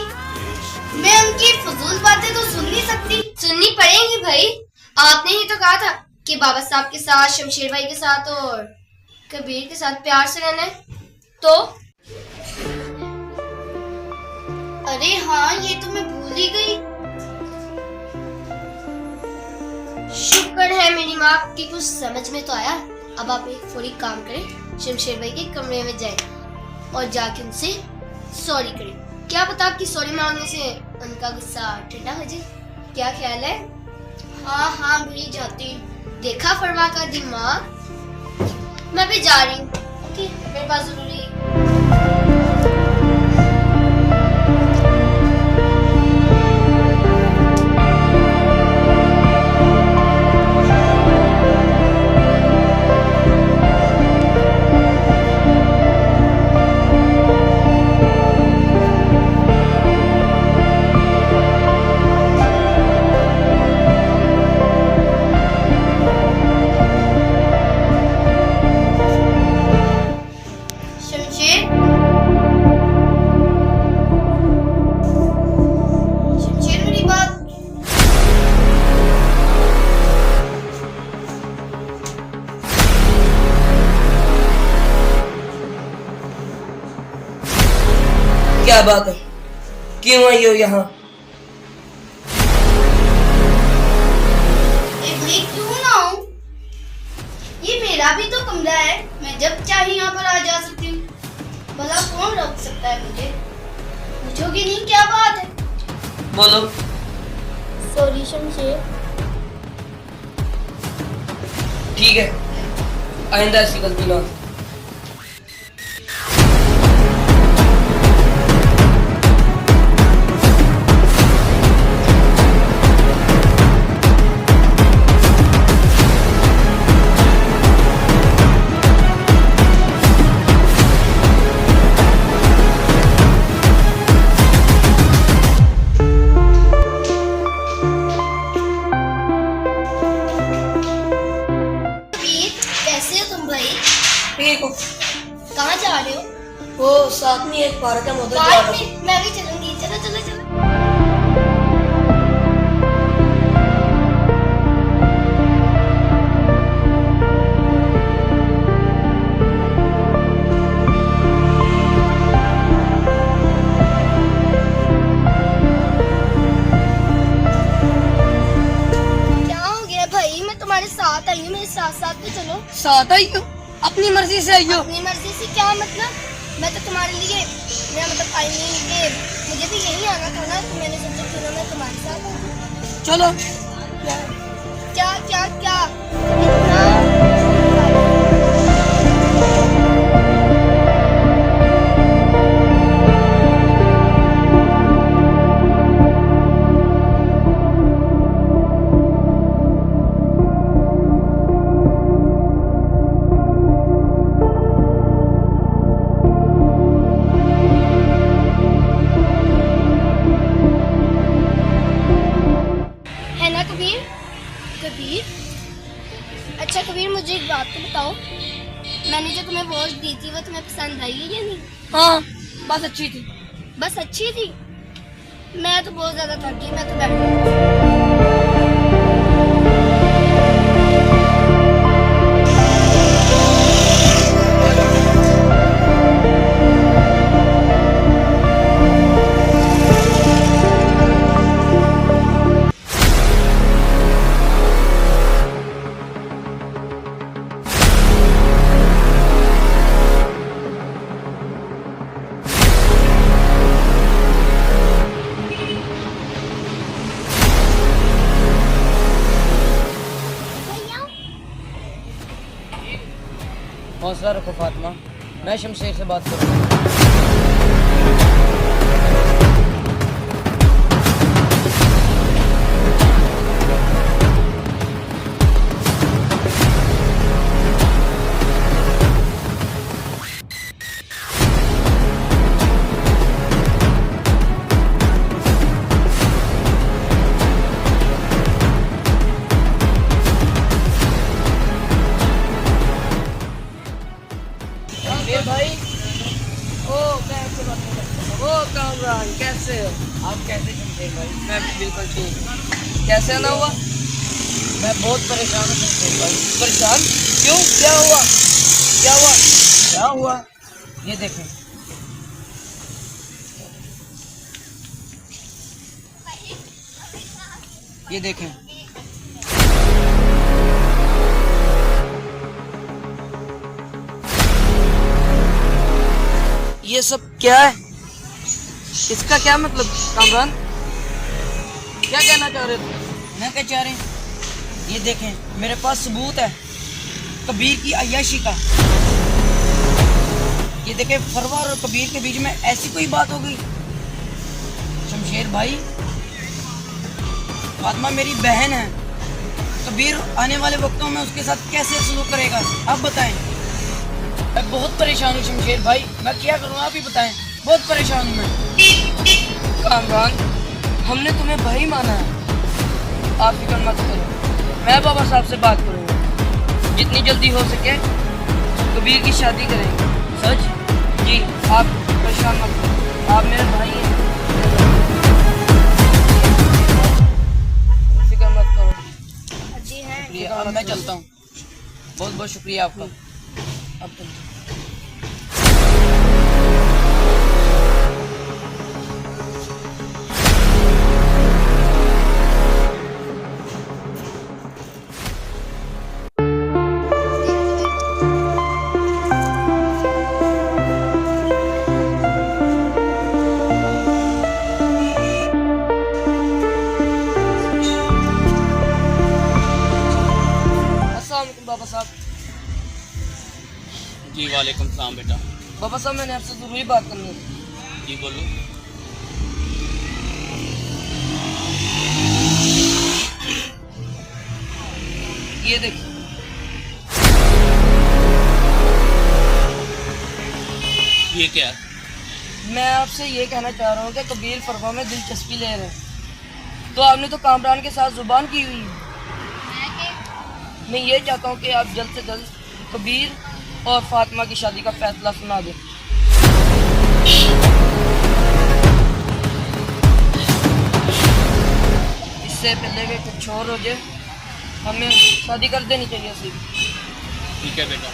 मैं उनकी फजूल बातें तो सुन नहीं सकती। सुननी पड़ेगी भाई, आपने ही तो कहा था कि बाबा साहब के साथ, शमशेर भाई के साथ और कबीर के साथ प्यार से रहना है। तो अरे हाँ, ये तो मैं भूल ही गई। शुक्र है मेरी माँ की कुछ समझ में तो आया। अब आप एक फौरी काम करें, शमशेर भाई के कमरे में जाएं और जाके उनसे सॉरी करें। क्या पता आपकी सॉरी मांगने से उनका गुस्सा ठंडा हो जाए। क्या ख्याल है? हाँ हाँ, भूल जाती हूँ। देखा फरवा का दिमाग। मैं भी जा रही हूँ। ओके, मेरे पास जरूरी है। क्या बात है? क्यों आई हो यहाँ? भाई क्यों ना हूँ? ये मेरा भी तो कमरा है, मैं जब चाहे यहाँ पर आ जा सकती हूँ। भला कौन रोक सकता है मुझे? पूछोगे नहीं क्या बात है? बोलो। सॉरी शमशेर। ठीक है, आइंदा ऐसी गलती ना। कहाँ जा रहे हो? वो साथ में एक पार्क है, उधर जा रहा हूं। मैं भी चलूंगी। चलो चलो चलो। क्या हो गया भाई? मैं तुम्हारे साथ आई हूँ, मेरे साथ साथ तो चलो। साथ आई हो? अपनी मर्जी से आई हो? अपनी मर्जी से क्या मतलब? मैं तो तुम्हारे लिए, मेरा मतलब आई नहीं कि मुझे भी यही आना था ना, तो मैंने सोचा क्यों ना मैं तुम्हारे साथ आऊं। चलो। क्या क्या क्या इतना? कबीर, अच्छा कबीर मुझे एक बात तो बताओ, मैंने जो तुम्हें वॉच दी थी वो तुम्हें पसंद आई है या नहीं? हाँ, बस अच्छी थी। बस अच्छी थी। मैं तो बहुत ज्यादा थक गई, मैं तो बैठ गई। हौसला रखो फातिमा, मैं शमशेर से बात करूँगा। शमशेर भाई, ओ मैं आपसे बात कर सकता हूँ। ओ कामरान, कैसे हो आप? कैसे शमशेर भाई? मैं भी बिल्कुल ठीक हूँ। कैसे आना हुआ? मैं बहुत परेशान हूँ शमशेर भाई। परेशान क्यों? क्या हुआ? क्या हुआ? क्या हुआ? ये देखें, ये देखें। ये सब क्या है? इसका क्या मतलब कामरान? क्या कहना चाह रहे थे? मैं क्या चाह रहे हैं? ये देखें, मेरे पास सबूत है कबीर की अय्याशी का। ये देखें, फरवा और कबीर के बीच में ऐसी कोई बात हो गई। शमशेर भाई, फातिमा मेरी बहन है। कबीर आने वाले वक्तों में उसके साथ कैसे सलूक करेगा, आप बताएं। मैं बहुत परेशान हूँ शमशेर भाई, मैं क्या करूँ आप ही बताएं। बहुत परेशान हूँ मैं। कामरान, हमने तुम्हें भाई माना है, आप फिक्र मत करो। मैं बाबा साहब से बात करूँगा, जितनी जल्दी हो सके कबीर की शादी करेंगे। सच जी, आप परेशान मत करो, आप मेरे भाई हैं। फिक्र मत करो जी है। अब मैं चलता हूँ। बहुत बहुत शुक्रिया आपका। अब तुम बाबा साहब। जी वालेकुम सलाम बेटा। बाबा साहब, मैंने आपसे जरूरी बात करनी है। जी बोलो। ये देखिए, ये क्या है? मैं आपसे ये कहना चाह रहा हूँ कि कबीर फरवा में दिलचस्पी ले रहे हैं, तो आपने तो कामरान के साथ जुबान की हुई है। मैं ये चाहता हूँ कि आप जल्द से जल्द कबीर और फातिमा की शादी का फैसला सुना दें। इससे पहले कि कुछ और हो जाए, हमें शादी कर देनी चाहिए सीधी। ठीक है बेटा,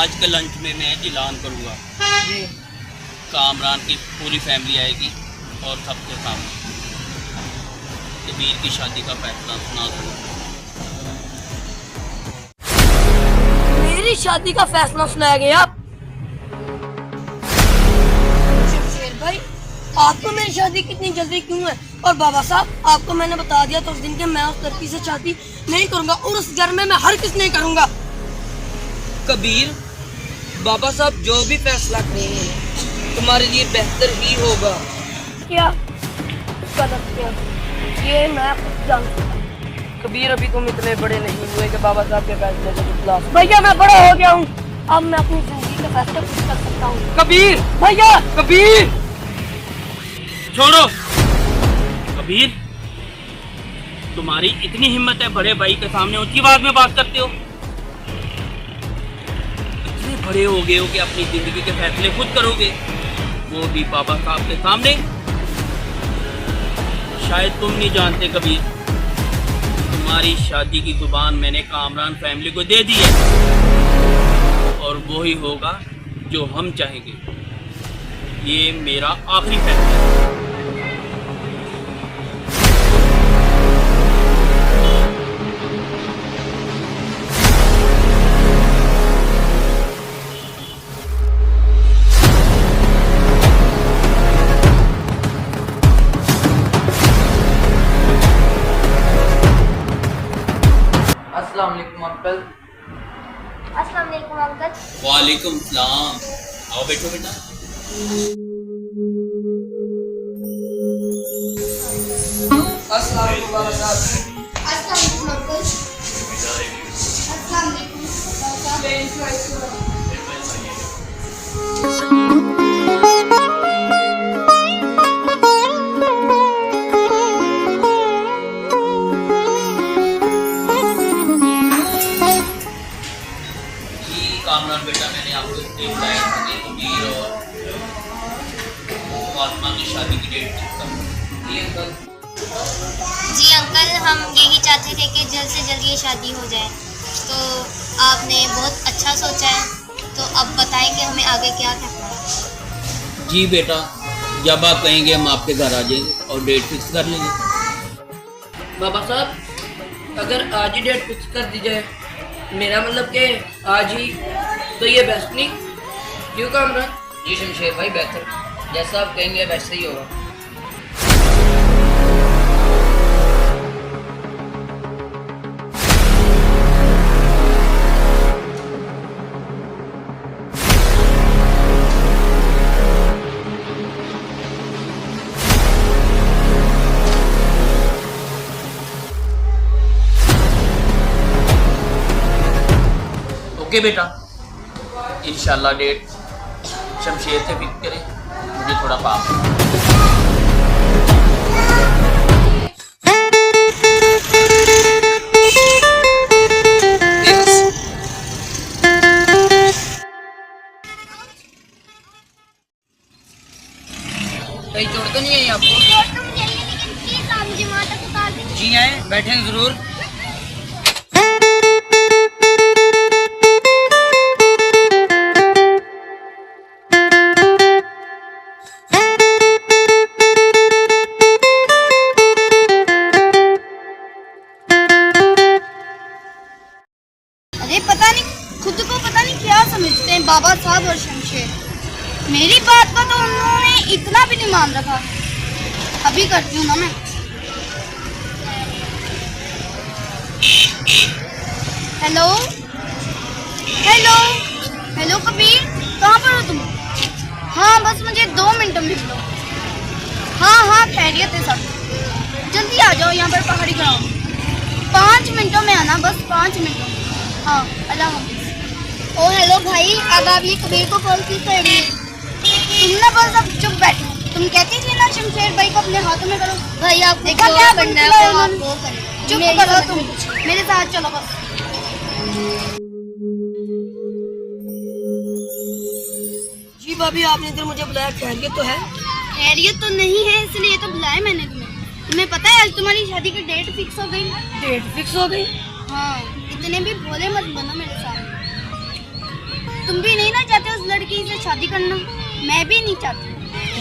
आज के लंच में मैं ऐलान करूँगा। जी। कामरान की पूरी फैमिली आएगी और सबके सामने कबीर की शादी का फैसला सुना दूँगा। मेरी शादी का फैसला सुनाया गया। शमशेर भाई, आपको मेरी शादी कितनी जल्दी क्यों है? और बाबा साहब, आपको मैंने बता दिया तो उस दिन के मैं उस लड़की से शादी नहीं करूंगा और उस घर में मैं हर किस नहीं करूंगा। कबीर, बाबा साहब जो भी फैसला करेंगे तुम्हारे लिए बेहतर ही होगा। क्या गलत क्या? ये मैं खुद जानता हूं। कबीर, अभी तुम इतने बड़े नहीं हुए कि बाबा साहब के फैसले के खिलाफ। भैया, मैं बड़ा हो गया हूँ, अब मैं अपनी जिंदगी के फैसले खुद कर सकता हूँ। कबीर भैया, कबीर छोड़ो। कबीर, तुम्हारी इतनी हिम्मत है बड़े भाई के सामने ऊंची आवाज में बात करते हो? इतने बड़े हो गए हो कि अपनी जिंदगी के फैसले खुद करोगे, वो भी बाबा साहब के सामने। शायद तुम नहीं जानते कबीर, तुम्हारी शादी की जुबान मैंने कामरान फैमिली को दे दी है, और वो ही होगा जो हम चाहेंगे। ये मेरा आखिरी फैसला है। अस्सलाम वालेकुम अंकल। अस्सलाम वालेकुम अंकल। वालेकुम सलाम। आओ बैठो बेटा। अस्सलाम वालेकुम बाबा साहब। अस्सलाम वालेकुम अंकल। अस्सलाम वालेकुम बाबा साहब। कामरान बेटा, मैंने आपको इसलिए बुलाया था कि कबीर और फातिमा की शादी की डेट फिक्स कर। जी अंकल। जी अंकल, हम यही चाहते थे कि जल्द से जल्द ये शादी हो जाए, तो आपने बहुत अच्छा सोचा है। तो अब बताएं कि हमें आगे क्या करना है। जी बेटा, जब आप कहेंगे हम आपके घर आ जाएंगे और डेट फिक्स कर लेंगे। बाबा साहब, अगर आज ही डेट फिक्स कर दी जाए, मेरा मतलब कि आज ही, तो ये बेस्ट नहीं? क्यों कामरान? जी शमशेर भाई, बेहतर जैसा आप कहेंगे वैसे ही होगा। ओके बेटा, इंशाल्लाह डेट शमशेर से फिक्स करें, मुझे थोड़ा काम है। कहीं चोट तो नहीं है आपको? जी आए, बैठें जरूर। अरे पता नहीं, खुद को पता नहीं क्या समझते हैं बाबा साहब और शमशेर। मेरी बात का तो उन्होंने इतना भी नहीं मान रखा। अभी करती हूँ ना मैं। हेलो हेलो हेलो कबीर, कहाँ पर हो तुम? हाँ बस मुझे 2 मिनट मिल लो। हाँ खैरियत है सब, जल्दी आ जाओ यहाँ पर पहाड़ी ग्राउंड। 5 मिनटों में आना, बस 5 मिनटों में। हाँ, अल्लाह हाफ़िज़। ओ हेलो भाई, अब आप ये कबीर को कॉल क्यों कर रही है? तुम ना बस अब चुप बैठो। तुम कहती थी ना शमशेर भाई को अपने हाथों में करो। भाई आप देखा क्या करना है, वो करें। चुप करो तुम, मेरे साथ चलो बस। जी भाभी, आपने इधर मुझे बुलाया, खैरियत तो है? खैरियत तो नहीं है, इसलिए तो बुलाया मैंने तुम्हें। तुम्हें पता है आज तुम्हारी शादी की डेट फिक्स हो गई। डेट फिक्स हो गई? हाँ, इतने भी भोले मत बनो मेरे साथ। तुम भी नहीं ना चाहते उस लड़की से शादी करना, मैं भी नहीं चाहती।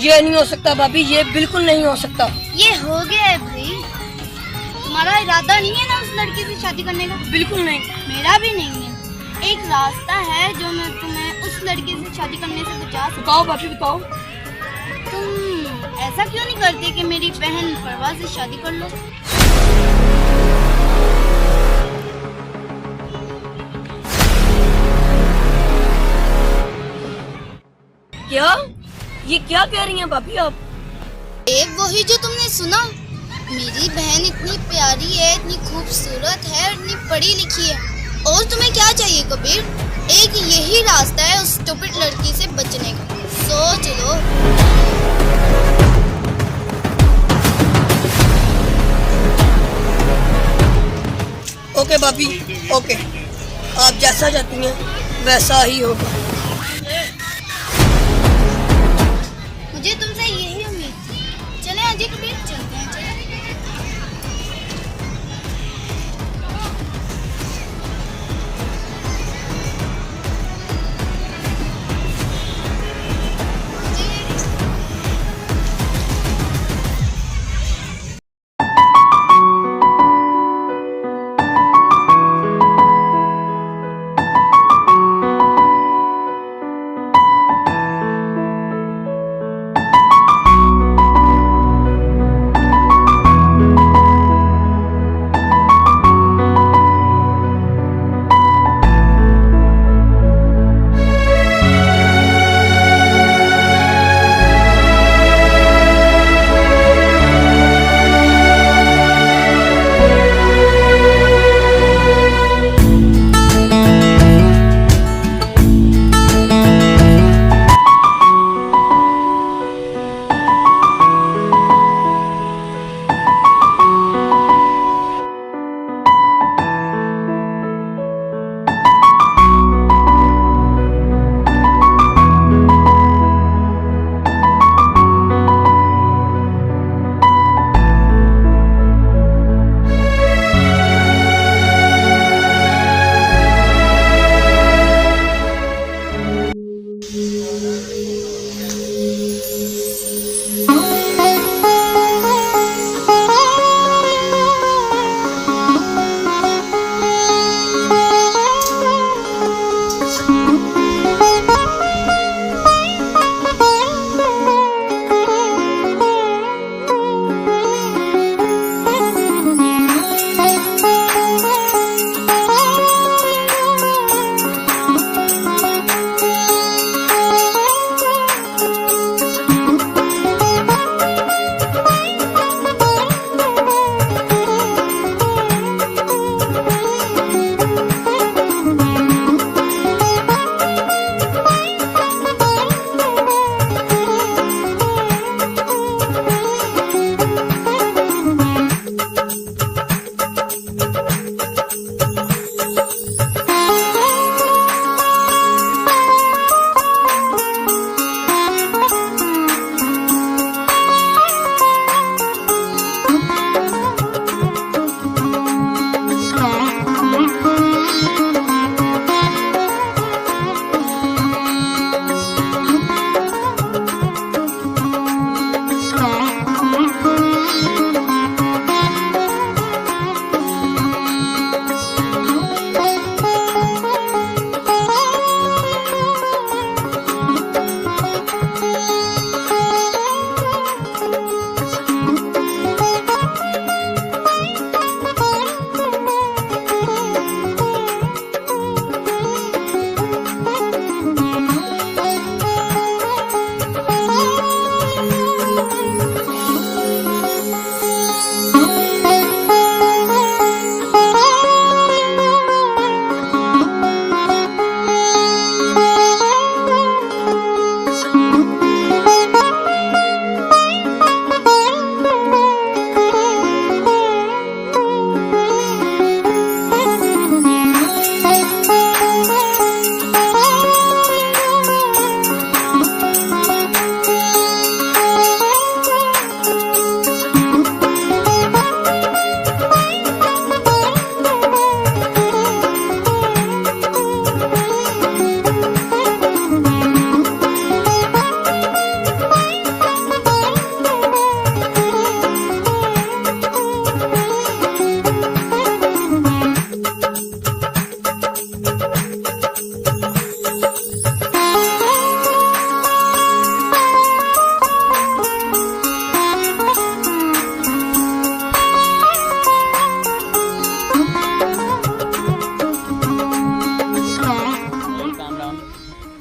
ये नहीं हो सकता भाभी, ये बिल्कुल नहीं हो सकता। ये हो गया है भाई। तुम्हारा इरादा नहीं है ना उस लड़की से शादी करने का? बिल्कुल नहीं। मेरा भी नहीं है। एक रास्ता है जो मैं तुम्हें उस लड़की से शादी करने से बचा सकता। बताओ भाभी, बताओ। तुम ऐसा क्यों नहीं करते कि मेरी बहन परवा से शादी कर लो? क्या? ये क्या कह रही हैं भाभी आप? वही जो तुमने सुना। मेरी बहन इतनी प्यारी है, इतनी खूबसूरत है, इतनी पढ़ी लिखी है। और तुम्हें क्या चाहिए कबीर? एक यही रास्ता है उस स्टूपिड लड़की से बचने का। सोच लो। ओके भाभी, ओके। आप जैसा चाहती हैं वैसा ही होगा। मुझे तुमसे यही उम्मीद थी। चले अजय कबीर, चलते हैं। चले।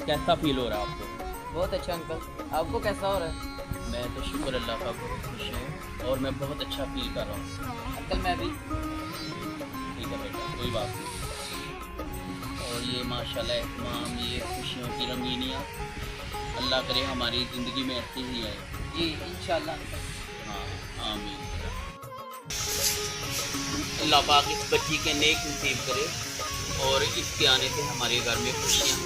कैसा फील हो रहा है आपको? बहुत अच्छा अंकल, आपको कैसा हो रहा है? मैं तो शुक्र अल्लाह का बहुत खुश हूँ और मैं बहुत अच्छा फील कर रहा हूँ। अंकल मैं भी। ठीक है बेटा, कोई बात नहीं। और ये माशाल्लाह तमाम ये खुशियों की रंगीनियाँ अल्लाह करे हमारी ज़िंदगी में ऐसी ही आए। जी इंशाल्लाह अंकल। हाँ आमीन। अल्लाह पाक इस बच्ची के नेक नसीब करे और इसके आने से हमारे घर में खुशियाँ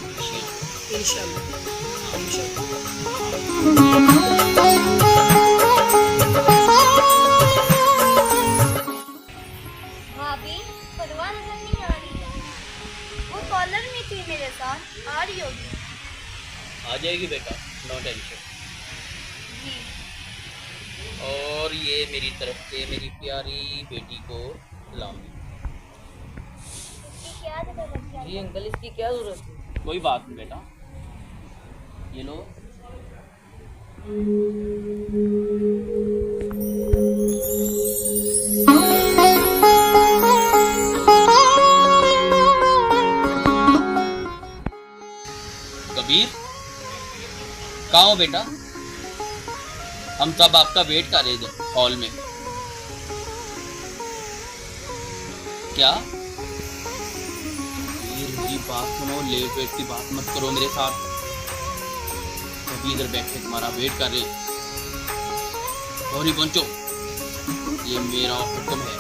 भाभी परवाह नजर नहीं आ रही है। वो कॉलर में थी मेरे साथ, आ रही होगी। आ जाएगी बेटा, नो टेंशन। जी और ये मेरी तरफ से मेरी प्यारी बेटी को लाऊंगी। इसकी क्या जरूरत है? जी अंकल, इसकी क्या जरूरत है? कोई बात नहीं बेटा, ये लो। कबीर, कहाँ हो बेटा? हम सब आपका वेट कर रहे थे हॉल में। क्या ये बात सुनो, लेट वेट की बात मत करो मेरे साथ। अभी इधर बैठ के तुम्हारा वेट कर रहे। गौरी पहुंचो, ये मेरा हुक्म है।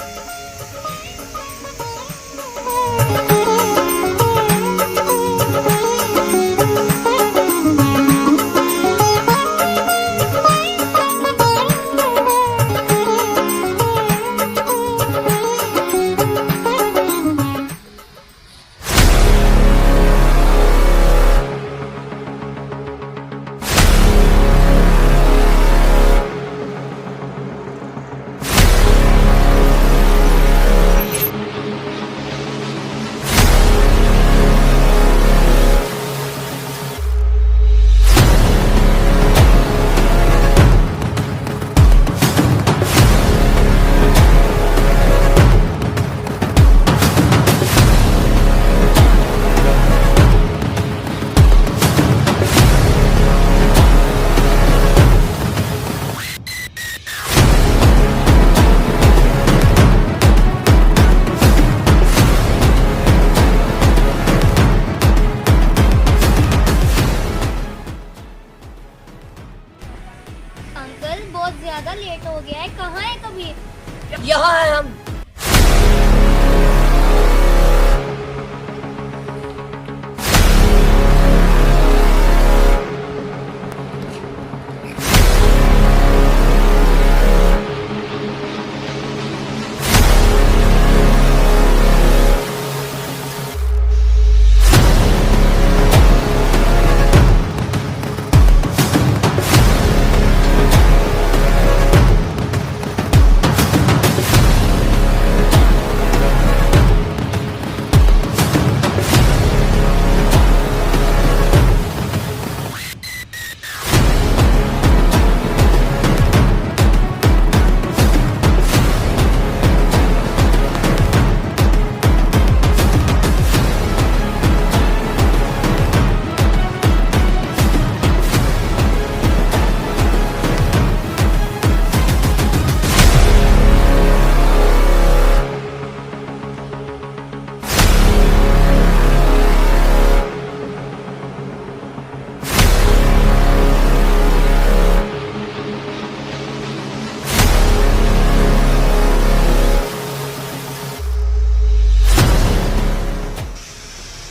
अंकल बहुत ज्यादा लेट हो गया है, कहाँ है कबीर? यहाँ है हम।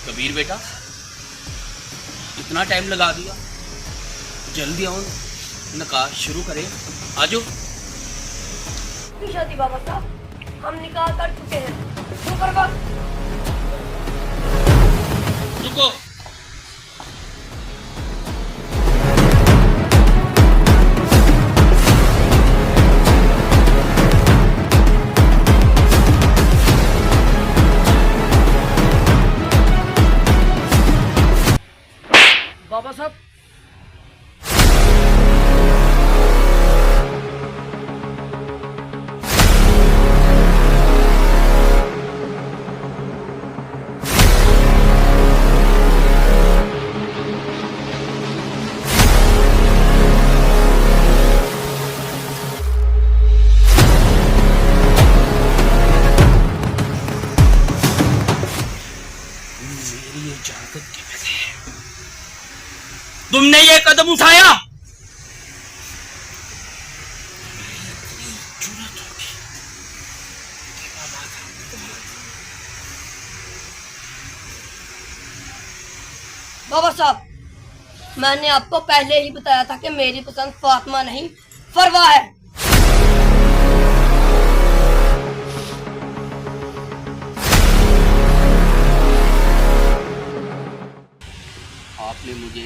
कबीर बेटा, इतना टाइम लगा दिया, जल्दी आओ, निकाह शुरू करें। आजो। शादी बाबा साहब, हम निकाह कर चुके हैं। शुरू कर बस। रुको। बाबा साहब, मेरी इजाजत के बगैर तुमने ये कदम उठाया? जुर्रत होगी कि बाबा साहब बाबा साहब, मैंने आपको पहले ही बताया था कि मेरी पसंद फातिमा नहीं फरवा है। आपने मुझे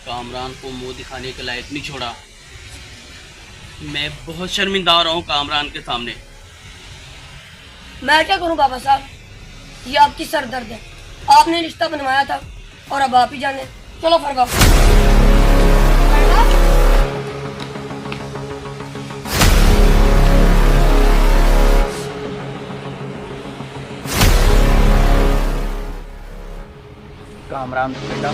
कामरान को मुंह दिखाने के लायक नहीं छोड़ा। मैं बहुत शर्मिंदा हो रहा हूँ कामरान के सामने। मैं क्या करूं बाबा साहब, ये आपकी सरदर्द है। आपने रिश्ता बनवाया था और अब आप ही जाने। चलो फरवा। कामरान बेटा,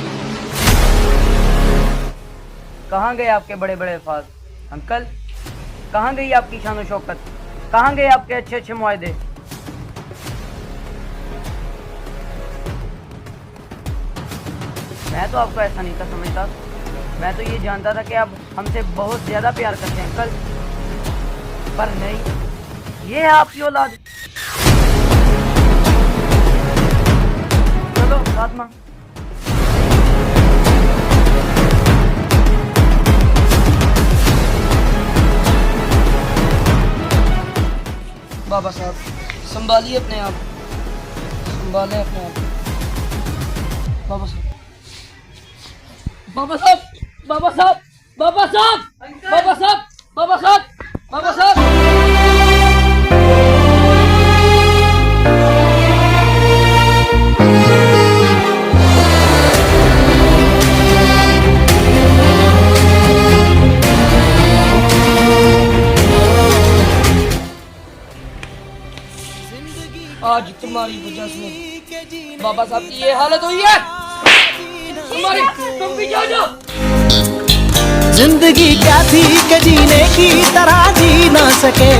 कहाँ गए आपके बड़े बड़े अल्फाज? अंकल, कहाँ गई आपकी शान और शौकत? कहाँ गए आपके अच्छे अच्छे मुआहदे? मैं तो आपको ऐसा नहीं था समझता। मैं तो ये जानता था कि आप हमसे बहुत ज़्यादा प्यार करते हैं अंकल, पर नहीं, ये है आपकी औलाद। चलो फातिमा। बाबा साहब, संभालिए अपने आप, संभालें अपने आप। बाबा साहब, बाबा साहब, बाबा साहब, बाबा साहब, बाबा साहब, बाबा साहब, बाबा साहब। आज तुम्हारी वजह से बाबा साहब की ये हालत हुई है। तुम्हारी तुम भी जाओ। जिंदगी क्या थी कि जीने की तरह जी ना सके,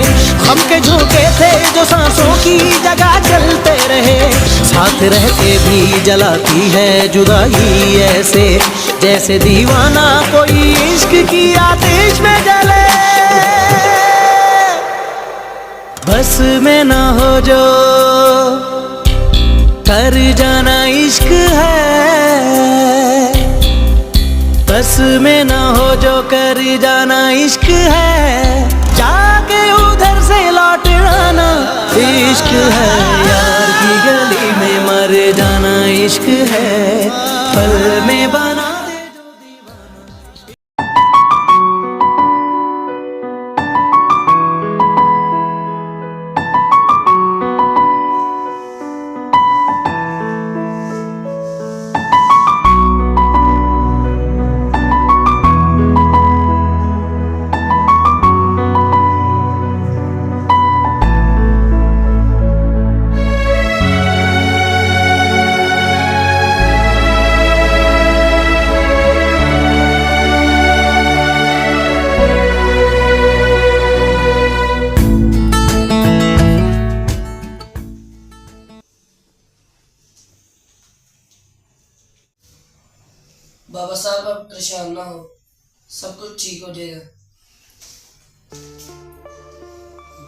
हम के झोंके थे जो सांसों की जगह चलते रहे। साथ रह के भी जलाती है जुदाई ऐसे, जैसे दीवाना कोई इश्क की आतिश में जले। बस में ना हो जो कर जाना इश्क है, बस में ना हो जो कर जाना इश्क है। जाके उधर से लौट आना इश्क है, यार की गली में मर जाना इश्क है, पल में बना दे जो दीवाना। बाबा साहब, अब परेशान ना हो, सब कुछ ठीक हो जाएगा।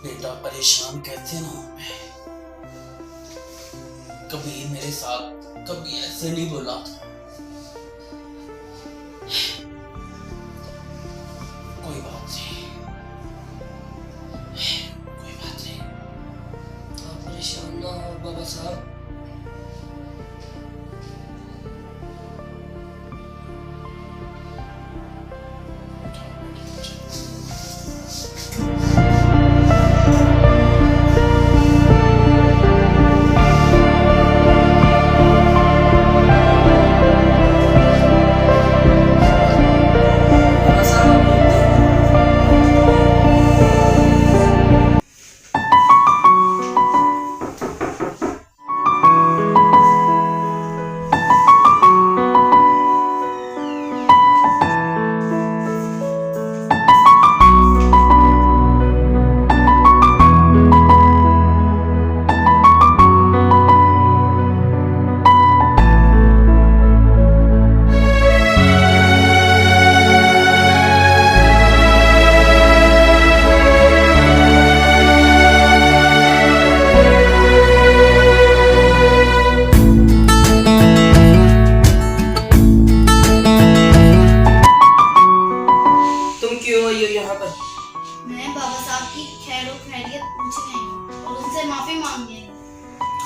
बेटा परेशान कैसे ना हूं मैं? कभी मेरे साथ कभी ऐसे नहीं बोला था। कोई बात नहीं, कोई बात नहीं। आप परेशान ना हो बाबा साहब।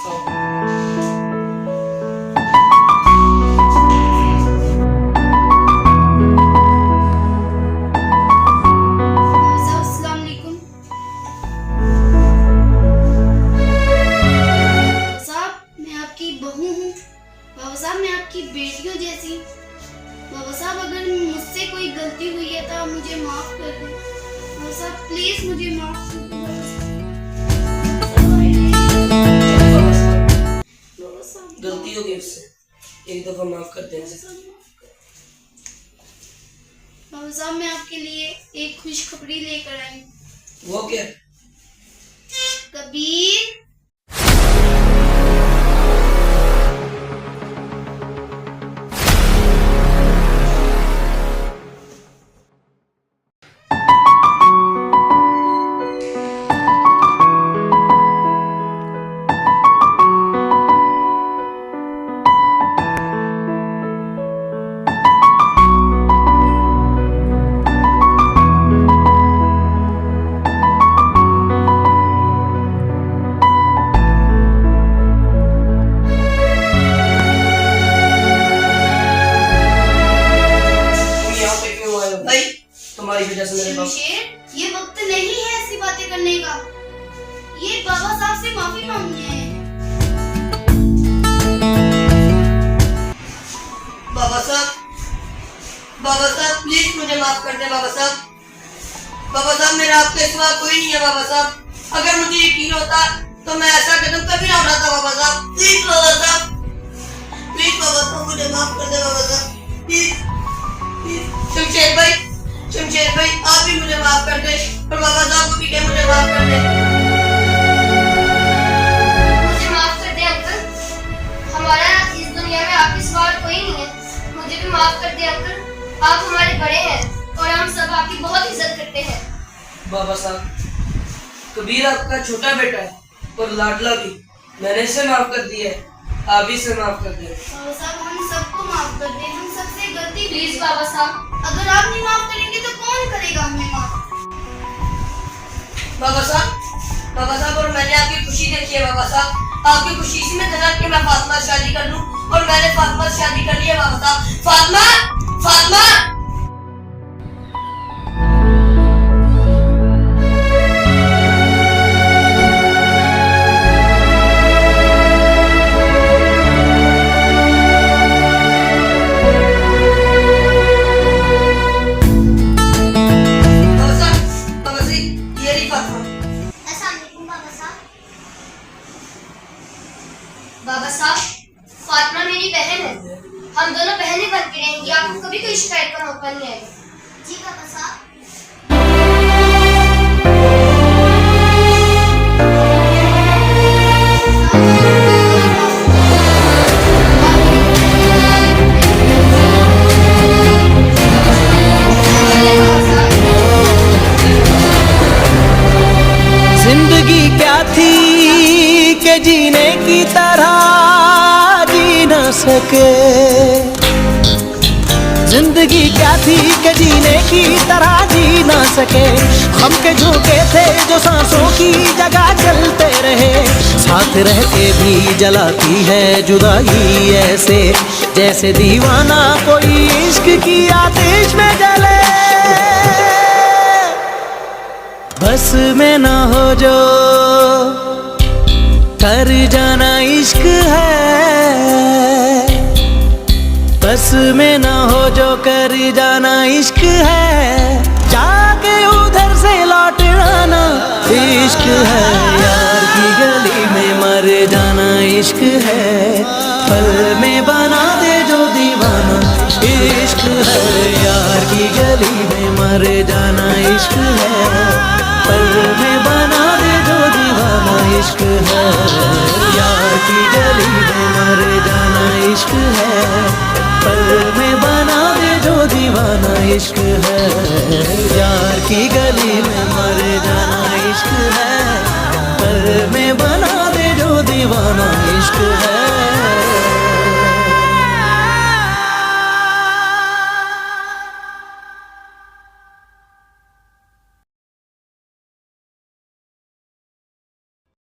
अस्सलाम वालेकुम। साहब, मैं आपकी बहू हूँ। बाबा साहब, मैं आपकी बेटियों जैसी हूँ। बाबा साहब, अगर मुझसे कोई गलती हुई है तो आप मुझे माफ कर दें। बाबा साहब, प्लीज मुझे माफ कर दें। बाबा साहब, गलती हो गई उससे, एक दफा माफ कर देना। बाबा साहब, मैं आपके लिए एक खुशखबरी लेकर आई हूँ। वो क्या? कबीर, तुम्हारी वजह से मेरे बाप। शमशेर, ये वक्त नहीं है ऐसी बातें करने का। ये बाबा साहब से माफी मांगनी है। बाबा साहब प्लीज मुझे माफ कर दे बाबा साहब। बाबा साहब, मेरा आपके सिवा कोई नहीं है बाबा साहब। अगर मुझे यकीन होता तो मैं ऐसा कदम कभी ना उठाता बाबा साहब। प्लीज बाबा साहब, प्लीज बाबा साहब मुझे माफ कर दे बाबा साहब, प्लीज प्लीज। शमशेर भाई आप भी मुझे माफ कर दे और बाबा साहब को भी कह मुझे माफ कर दे। मुझे माफ कर दे अंकल, हमारा इस दुनिया में आपके सिवा और कोई नहीं है। मुझे भी माफ कर दे अंकल, आप हमारे बड़े हैं और हम सब आपकी बहुत इज्जत करते हैं। बाबा साहब, कबीर आपका छोटा बेटा है और लाडला भी। मैंने इसे माफ कर दिया है, आप भी इसे माफ कर दिया। बाबा साहब, हम सबको माफ कर दे। हम सबसे गलती प्लीज बाबा साहब, अगर आप नहीं माफ करेंगे तो कौन करेगा हमें माफ? बाबा साहब और मैंने आपकी खुशी देखी है बाबा साहब। आपकी खुशी इसी में था कि मैं फातिमा से शादी कर लूं और मैंने फातिमा से शादी कर ली है बाबा साहब। फातिमा बाबा साहब, फातिमा मेरी बहन है। हम दोनों बहनें बन के रहेंगी। आपको कभी कोई शिकायत का मौका नहीं आएगा। जी बाबा साहब। जिंदगी क्या थी के जीने की तरह जी न सके। जिंदगी क्या थी के जीने की तरह जी ना सके। हम के झोंके थे जो सांसों की जगह चलते रहे। साथ रह के भी जलाती है जुदाई ऐसे, जैसे दीवाना कोई इश्क की आतिश में जले। बस में ना हो जो कर जाना इश्क है। बस में ना हो जो कर जाना इश्क है। जाके उधर से लौट आना इश्क है। यार की गली में मर जाना इश्क है। पल में बना दे जो दीवाना इश्क है। यार की गली में मर जाना इश्क है। पल में बना दे जो दीवाना इश्क है। यार की गली में मर जाना इश्क है। पल में बना दे जो दीवाना इश्क है। यार की गली में मर जाना इश्क है। पल में बना दे जो दीवाना इश्क है।